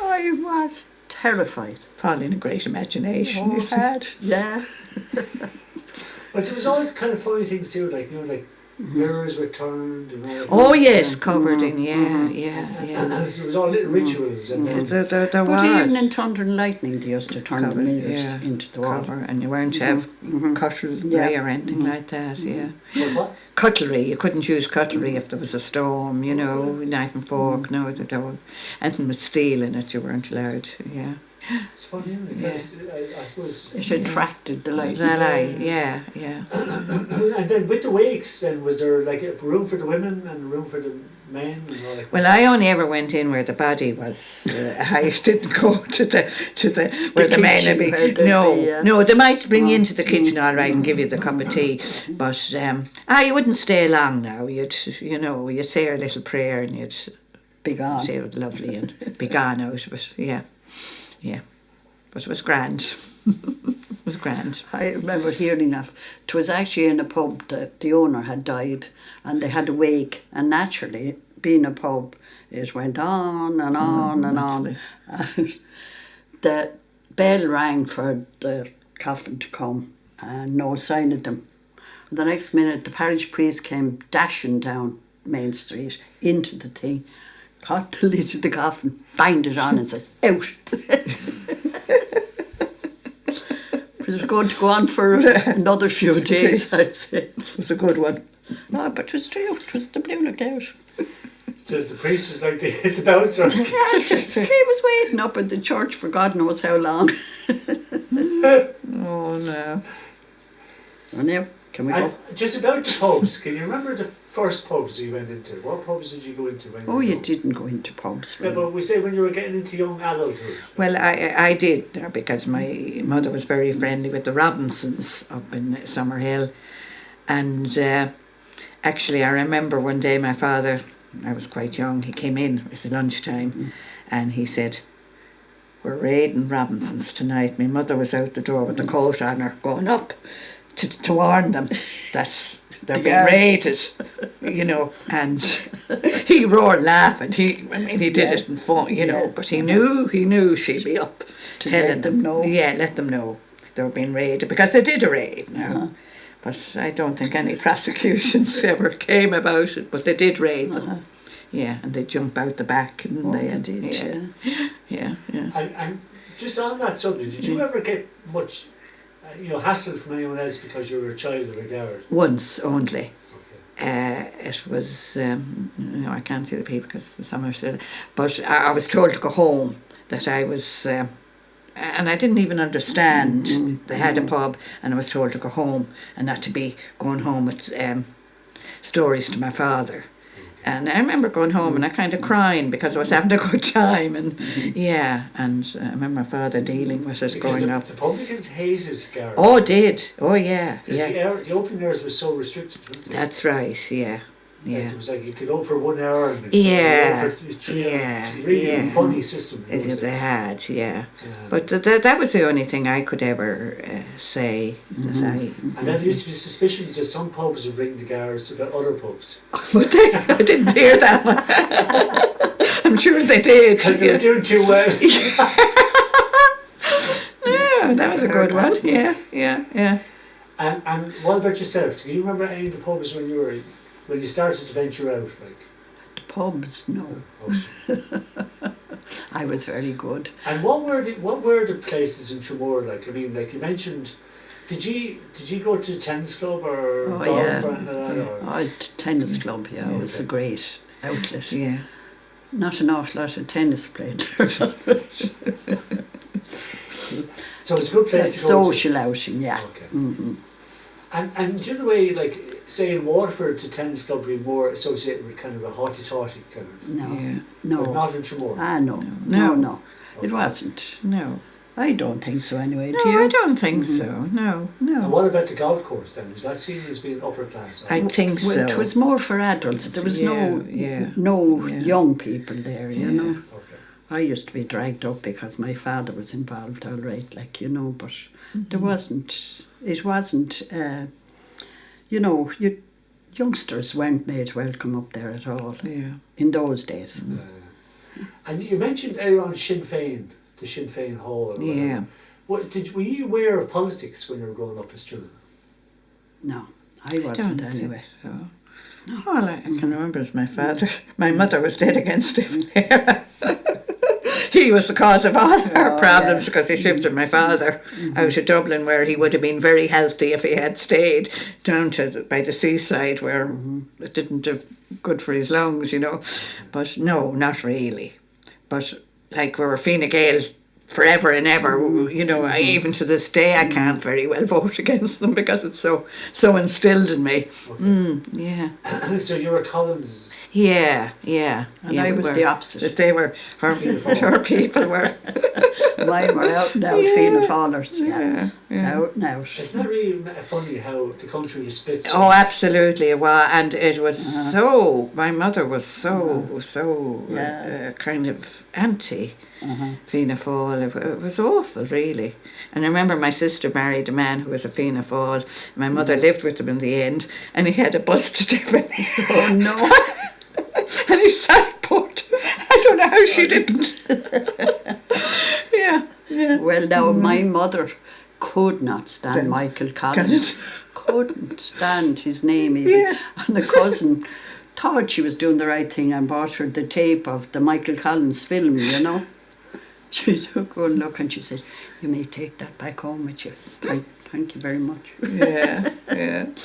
I was terrified. Pauline a great imagination. Oh, you see. had. Yeah. But there was always kind of funny things too, like, you know, like mirrors were turned and all that. Oh yes, covered in, yeah. There was all little rituals. And There But was. even in Thunder and Lightning, they used to turn the Covered, mirrors yeah. into the wall. Cover, and you weren't to have cutlery or anything like that, yeah. But what? Cutlery, you couldn't use cutlery if there was a storm, you know, knife and fork, no, there was anything with steel in it, you weren't allowed, yeah. It's funny, isn't it? Because I suppose. It attracted the light. Yeah. And then with the wakes, then was there like a room for the women and a room for the men and all that? Well, I only ever went in where the body was. I didn't go to the where the men would be. No, they might bring you into the kitchen all right and give you the cup of tea, but you wouldn't stay long now. You'd say a little prayer and you'd be gone. Say it was lovely and be gone out of it. Yeah, but it was grand. It was grand. I remember hearing that. It was actually in a pub that the owner had died and they had a wake, and naturally, being a pub, it went on and on and on. And the bell rang for the coffin to come and no sign of them. The next minute, the parish priest came dashing down Main Street into the thing, caught the lid of the coffin, banged it on and said, out. It was going to go on for another few days, I'd say. It was a good one. No, but it was true. It was the blue lookout. So the priest was like the bouncer. He was waiting up at the church for God knows how long. Oh, no. And now, can we go? Just about the pubs, can you remember the first pubs you went into? What pubs did you go into when Oh, you you didn't go into pubs. Yeah, but we say when you were getting into young adulthood. Well, I did, because my mother was very friendly with the Robinsons up in Summerhill. And actually, I remember one day my father, I was quite young, he came in, it was lunchtime, and he said, we're raiding Robinsons tonight. My mother was out the door with the coat on her, going up to warn them that they're being raided, you know. And he roared laughing. He did it in fun, you know, but he knew she'd be up to telling let them know. Yeah, let them know they were being raided, because they did a raid now. But I don't think any prosecutions ever came about it, but they did raid them. Yeah, and they jump out the back. And they did, yeah. And just on that subject, did you ever get much hassle from anyone else because you were a child of a guard? Once only. Okay. It was, I can't see the people because the summer said, but I was told to go home, that I was, and I didn't even understand. They had a pub and I was told to go home and not to be going home with stories to my father. And I remember going home and I kind of crying because I was having a good time, and and I remember my father dealing with it growing up. The publicans hated guards. Oh, did. Oh, yeah. The opening hours was so restricted. That's right, yeah. Like it was like you could go for 1 hour. And It's really a funny system. They had, But that was the only thing I could ever say. And then there used to be suspicions that some pubs would ring the guards about other pubs. But I didn't hear that one. I'm sure they did. Because they were doing too well. Yeah, that was a good one. Yeah. And what about yourself? Do you remember any of the pubs when you started to venture out? Like the pubs, no. I was very good. And what were the places in Tramore like? I mean, like you mentioned, did you go to tennis club or golf or anything like that? Tennis club, it was a great outlet. Yeah. Not an awful lot of tennis played. So it's a good place to go. Social outing, yeah. Okay. Mm-hmm. And do you know the way, like, say in Waterford, the tennis club would be more associated with kind of a hotty-totty kind of... No. But not in Tramore? No. Okay. It wasn't. No. I don't think so anyway, No, do you? I don't think so. No. And what about the golf course then? Was that seen as being upper class? I think so. Well, it was more for adults. There was no young people there, you know. Okay. I used to be dragged up because my father was involved, all right, like, you know, but there wasn't... It wasn't, youngsters weren't made welcome up there at all in those days. And you mentioned earlier on Sinn Féin. the Sinn Féin Hall. Or Yeah. whatever. Were you aware of politics when you were growing up as children? No, I wasn't Don't anyway. think so. All I can remember is my father. My mother was dead against him. He was the cause of all our problems because he shifted my father out of Dublin, where he would have been very healthy if he had stayed, down to by the seaside where it didn't do good for his lungs, you know. But no, not really. But like we were Fine Gael forever and ever, you know, even to this day I can't very well vote against them because it's so instilled in me. Okay. Yeah. So you were Collins. Yeah. And I was the opposite. They were, her people were. Mine were out and out Fianna Fáilers. Yeah. Out and out. It's not really funny how the country was split. Oh, absolutely. Well, and it was so. My mother was so kind of anti Fianna Fáil. It was awful, really. And I remember my sister married a man who was a Fianna Fáil. My mother lived with him in the end, and he had a bust to Tiffany. Oh no! And he sat put. I don't know how she didn't. Yeah. Well, now my mother could not stand Michael Collins. Couldn't stand his name even. Yeah. And the cousin thought she was doing the right thing and bought her the tape of the Michael Collins film, you know. She said, go and look, and she said, you may take that back home with you. Thank you very much. Yeah.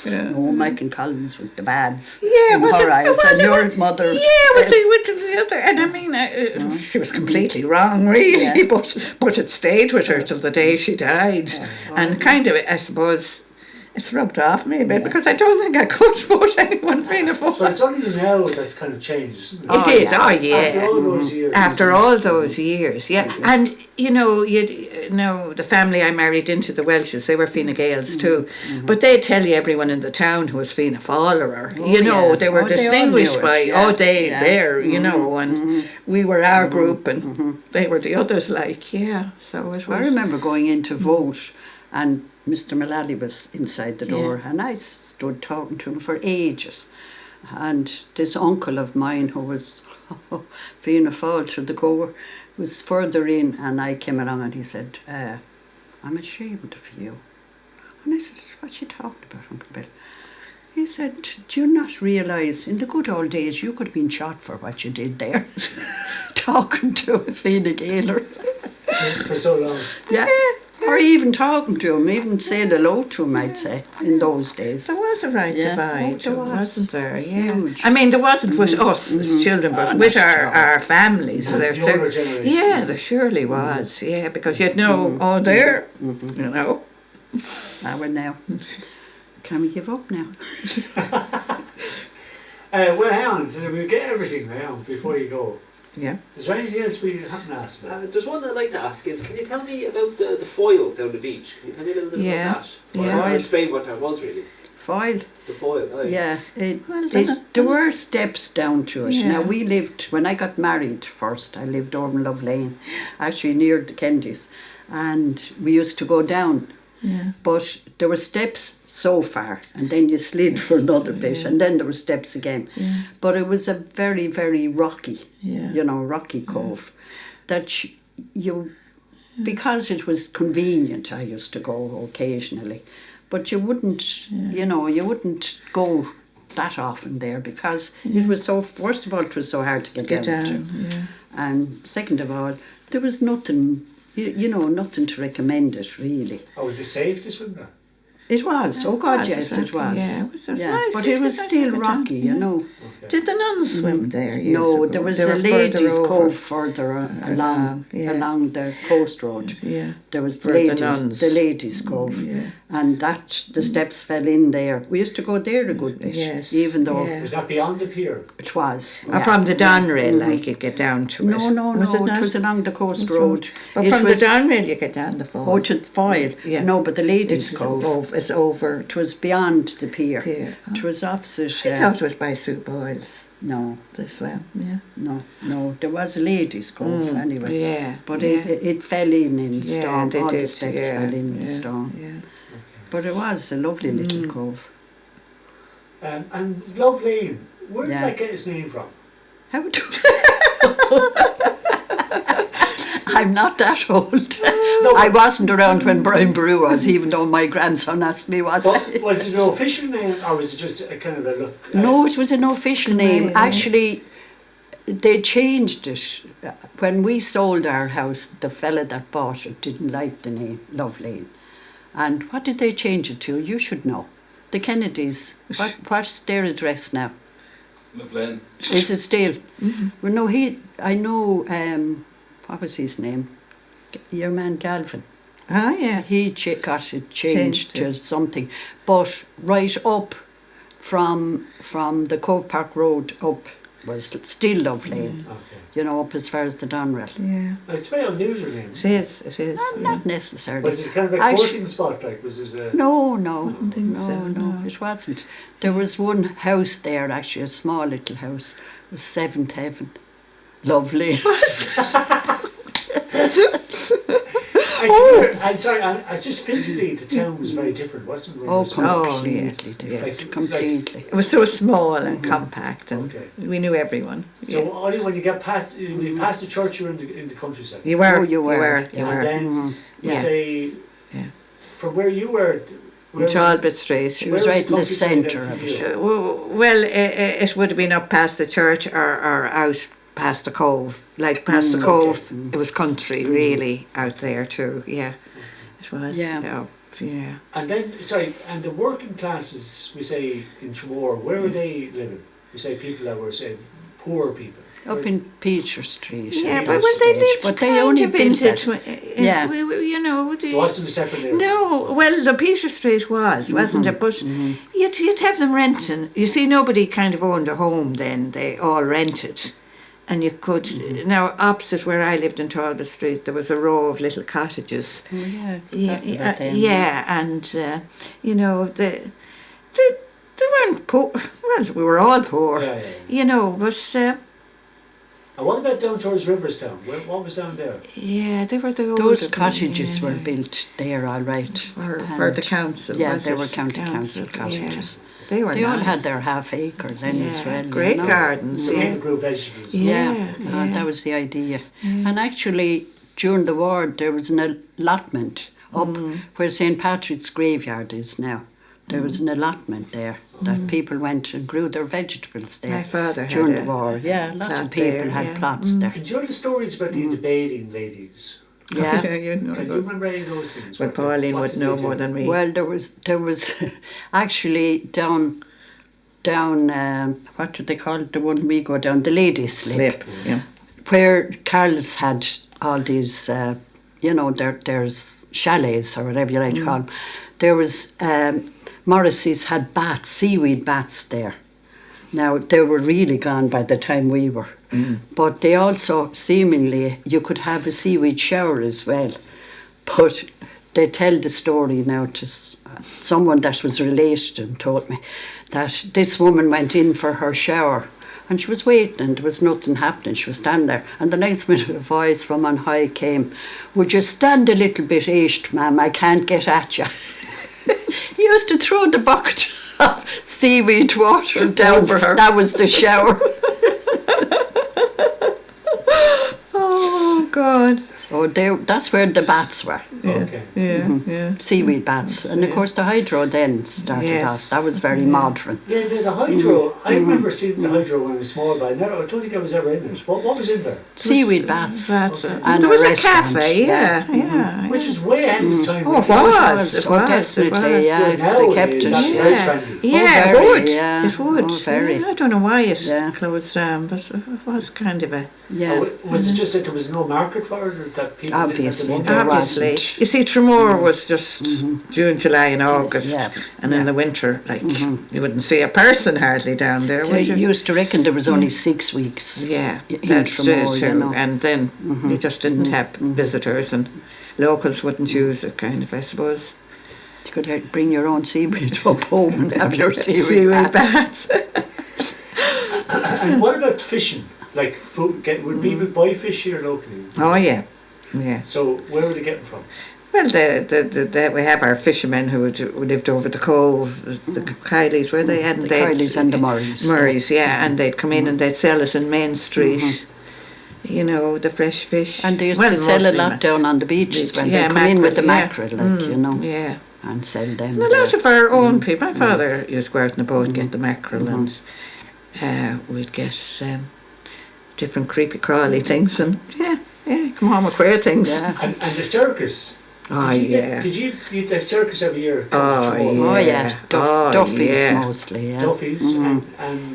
No, Michael Collins was the bads. Yeah, in her eyes, and your mother. Yeah, was it with the other? And I mean, she was completely wrong, really. Yeah. But it stayed with her till the day she died, and kind of, I suppose, it's rubbed off me a bit because I don't think I could vote anyone Fianna Fáil. But it's only now that's kind of changed, isn't it? It is. Oh, yeah. After all those years. After all those years, yeah. And, you know, the family I married into, the Welshes, they were Fine Gaels too. But they tell you everyone in the town who was Fianna Fáil, you know, they were distinguished by, they're, you know, and we were our group and they were the others, like, yeah. So it was. I remember going in to vote, and Mr. Mullally was inside the door, and I stood talking to him for ages. And this uncle of mine, who was Fianna Fáil to the core, was further in, and I came along and he said, I'm ashamed of you. And I said, what's she talking about, Uncle Bill? He said, do you not realise, in the good old days, you could have been shot for what you did there? Talking to a Fine Gaeler. For so long. Yeah. Or even talking to him, even saying hello to him, I'd say, in those days. There was a right divide, there was. wasn't there? Yeah. Huge. I mean, there wasn't with us as children, but with our families. The older generation. Yeah, there surely was. Yeah, because you'd know, there, you know. Well, now, can we give up now? Well, hang on, so we get everything now before you go. Yeah. Is there anything else we haven't asked about? There's one I'd like to ask is, can you tell me about the foil down the beach? Can you tell me a little bit about that? Yeah. Or explain what that was really. Foil. The foil, aye. Yeah, Well, there were steps down to it. Yeah. Now, we lived, when I got married first, I lived over in Love Lane, actually near the Kennedys, and we used to go down. Yeah. But there were steps so far, and then you slid for another bit, and then there were steps again. Yeah. But it was a very, very rocky, Yeah. rocky cove, that you, because it was convenient, I used to go occasionally, but you wouldn't, you wouldn't go that often there because it was so, first of all, it was so hard to get down to. Yeah. And second of all, there was nothing, nothing to recommend it, really. Oh, was it safe to swim there? It was. Oh God, yes, it was. Yeah, it was nice. But it was still rocky, you know. Okay. Did the nuns swim there? years No, ago? there was They a were ladies' further cove over. further along the coast road. Yeah. There was For the nuns. the ladies' cove, Yeah. and the steps fell in there. We used to go there a good bit, Yes, even though yeah. Was that beyond the pier? it was. Or from the Donrail, like you get down to it. No, Was it not? was along the coast Was road. But It from was, the Donrail you get down the fall. Oh, to the Foyle. Yeah. No, but the ladies' It's cove. It's over. It was beyond the pier. Pier. It was opposite. I thought it was by Sue Boyle's. No, The swim, yeah. no. There was a ladies' cove anyway. Yeah. But yeah. it fell in storm. they All the did, steps fell in the storm. Yeah. But it was a lovely little cove. And Love Lane, where did Yeah. that get its name from? How do I'm not that old. No, I wasn't around when Brian Brew was, even though my grandson asked me, was I? but was it an official name or was it just a kind of a look? No, it was an official name. Right. Actually, they changed it. When we sold our house, the fella that bought it didn't like the name Noeleen. And what did they change it to? You should know. The Kennedys. What's their address now? Noeleen. Is it still? Well, no, I know, what was his name? Your man Galvin. Ah, yeah. He got it changed Changed to it. something. But right up from the Cove Park Road up was still Lovelane. Okay. You know, up as far as the Donrell. Yeah. It's a very unusual name. It is. It is. Not necessarily. Was it kind of a Actu- courting spot? Like, was it a... No, think so, no, no. it wasn't. There was one house there, actually, a small little house. It was Seventh Heaven. Lovely. I'm sorry, I just physically the town was very different, wasn't it? when it Oh, was small? completely yes, different. yes. Completely. It was so small and compact, and Okay. we knew everyone. So only when you get past, when you pass the church, you're in the countryside. You were. Oh, you were, You and were. then you Yeah. say, Yeah. from where you were, where was- Talbot Street. She where was right in the countryside centre then of for it. you? Well, it would have been up past the church or out past the cove. Like past the cove, it was country really out there too. Yeah, it was. Yeah. Yeah. And then, sorry, and the working classes, we say in Tramore, where were they living? We say people that were, say, poor people. Up in Peter Street. Yeah, Peter but when they Street. lived But they kind only of built into, it. Yeah. you know, There wasn't a separate area. no, well, the Peter Street wasn't it? But you'd have them renting. You see, nobody kind of owned a home then. They all rented. And you could, now opposite where I lived in Talbot Street, there was a row of little cottages. Oh, yeah. And, you know, they weren't poor. Well, we were all poor, Yeah. you know, but And what about down towards Riverstown? What was down there? yeah, they were the older Those ones, cottages yeah. were built there, all right. For the And- council. Yeah, was they it? were county council Yeah. cottages. They were They all nice. had their half acres then as Yeah, well. you great know. gardens, So yeah. people grew vegetables. Yeah. That was the idea. And actually, during the war, there was an allotment up where St. Patrick's graveyard is now. There was an allotment there that people went and grew their vegetables there. My father had during a the war. Yeah, lots plot of people there, had yeah. plots there. And do you know the stories about the debating ladies? Yeah. you know Can you those. remember any of those things? Well, Pauline What would did know they more do? than me. Well, there was actually down what do they call it? The one we go down, the ladies' slip. Yeah. Where Carl's had all these, there's chalets or whatever you like to call them. There was, Morrissey's had bats, seaweed bats there. Now, they were really gone by the time we were. But they also, seemingly, you could have a seaweed shower as well. But they tell the story now to someone that was related and told me that this woman went in for her shower and she was waiting and there was nothing happening. She was standing there and the next minute a voice from on high came, "Would you stand a little bit east, ma'am? I can't get at you." He used to throw the bucket of seaweed water down for her. That was the shower. Oh, God. So that's where the bats were. Okay. Yeah. Seaweed bats. And of course the hydro then started Yes. off. That was very modern. Yeah, the hydro. I remember seeing the hydro when I was small, but I don't think I was ever in it. What was in there? Seaweed bats. That's Okay. And there was a restaurant, cafe, yeah. Which is way ahead of its time. Oh, it really. was. It Oh, was. definitely, yeah. Well, If they kept nowadays, it. that's Yeah. very trendy. Yeah, very, it would. yeah. It would. Oh, very. Yeah, I don't know why it Yeah. closed down, but it was kind of a... Yeah. Oh, was it just that there was no market for it, or that people Obviously. didn't There have the money? Obviously. wasn't. You see, Tramore was just June, July and August. Yeah. And in the winter, like, you wouldn't see a person hardly down there, So would you you? used to reckon there was only 6 weeks. Yeah, in that's Tramore, it you too. know. And then you just didn't have visitors, and locals wouldn't use it, kind of, I suppose. You could bring your own seaweed up home and have your seaweed Seaweed bath. bats. And what about fishing? Like, food, would people buy fish here locally? Oh, yeah. Yeah. So where were they getting from? Well, we have our fishermen who lived over the cove, the Kileys, where they had The Kileys and the Murrays. Murrays, yeah, and they'd come in and they'd sell it in Main Street. you know, the fresh fish. And they used to sell a lot down on the beaches when they come in with the mackerel, you know. Yeah. And sell them. And a lot of our own people. My father used to go out in a boat, get the mackerel, and we'd get different creepy crawly things, and come home with queer things. Yeah. And the circus. Did you the circus every year? Duffy's mostly. Yeah. Duffy's, and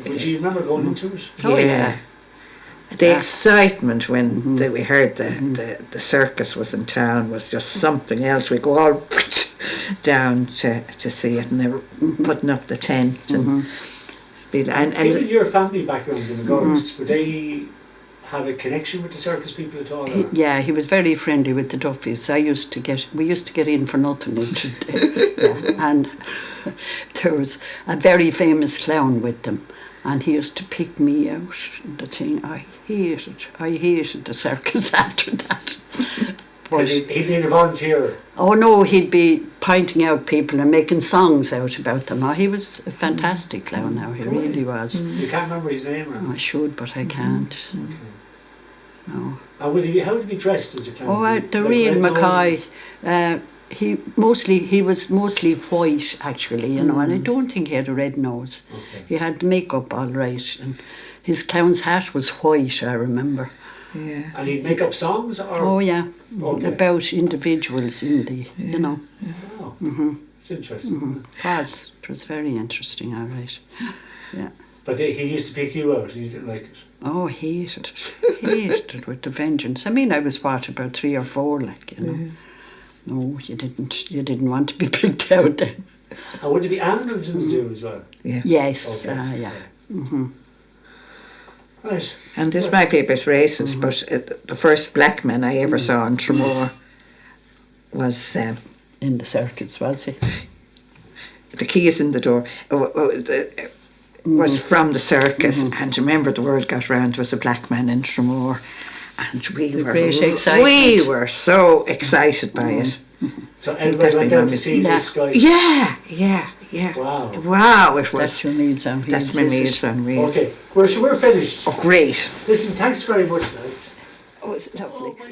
would you remember going into it? The excitement when we heard the circus was in town was just something else. We go all down to see it, and they were putting up the tent and Given your family background in the Gorks, would they have a connection with the circus people at all? He was very friendly with the Duffys. We used to get in for nothing each day. And there was a very famous clown with them, and he used to pick me out and the thing. I hated the circus after that. He'd been a volunteer. Oh no, he'd be pointing out people and making songs out about them. Oh, he was a fantastic clown now, he really was. You can't remember his name, right? I should, but I can't. Okay. No. And how would he be dressed as a clown? The real Mackay, he was mostly white actually, you know, and I don't think he had a red nose. Okay. He had makeup all right, and his clown's hat was white, I remember. Yeah. And he'd make up songs, or? Oh yeah, about individuals in the, you know. Wow, it's interesting. It was very interesting, all right. Yeah. But he used to pick you out, and you didn't like it. Oh, hated it with the vengeance. I mean, I was about 3 or 4, like, you know. No, you didn't want to be picked out then. And would there be animals in the zoo as well? Yeah. Yes, okay. yeah. Right. And this might be a bit racist, but the first black man I ever saw in Tramore was in the circus, was he? The keys in the door was from the circus, and remember the word got round was a black man in Tramore, and we were so excited by it. So everybody went down to see this guy. Yeah. Wow, it was. That's your meals on wheels. That's my meals on wheels. Okay, well, so we're finished. Oh, great. Listen, thanks very much, lads. Oh, it's lovely. Oh,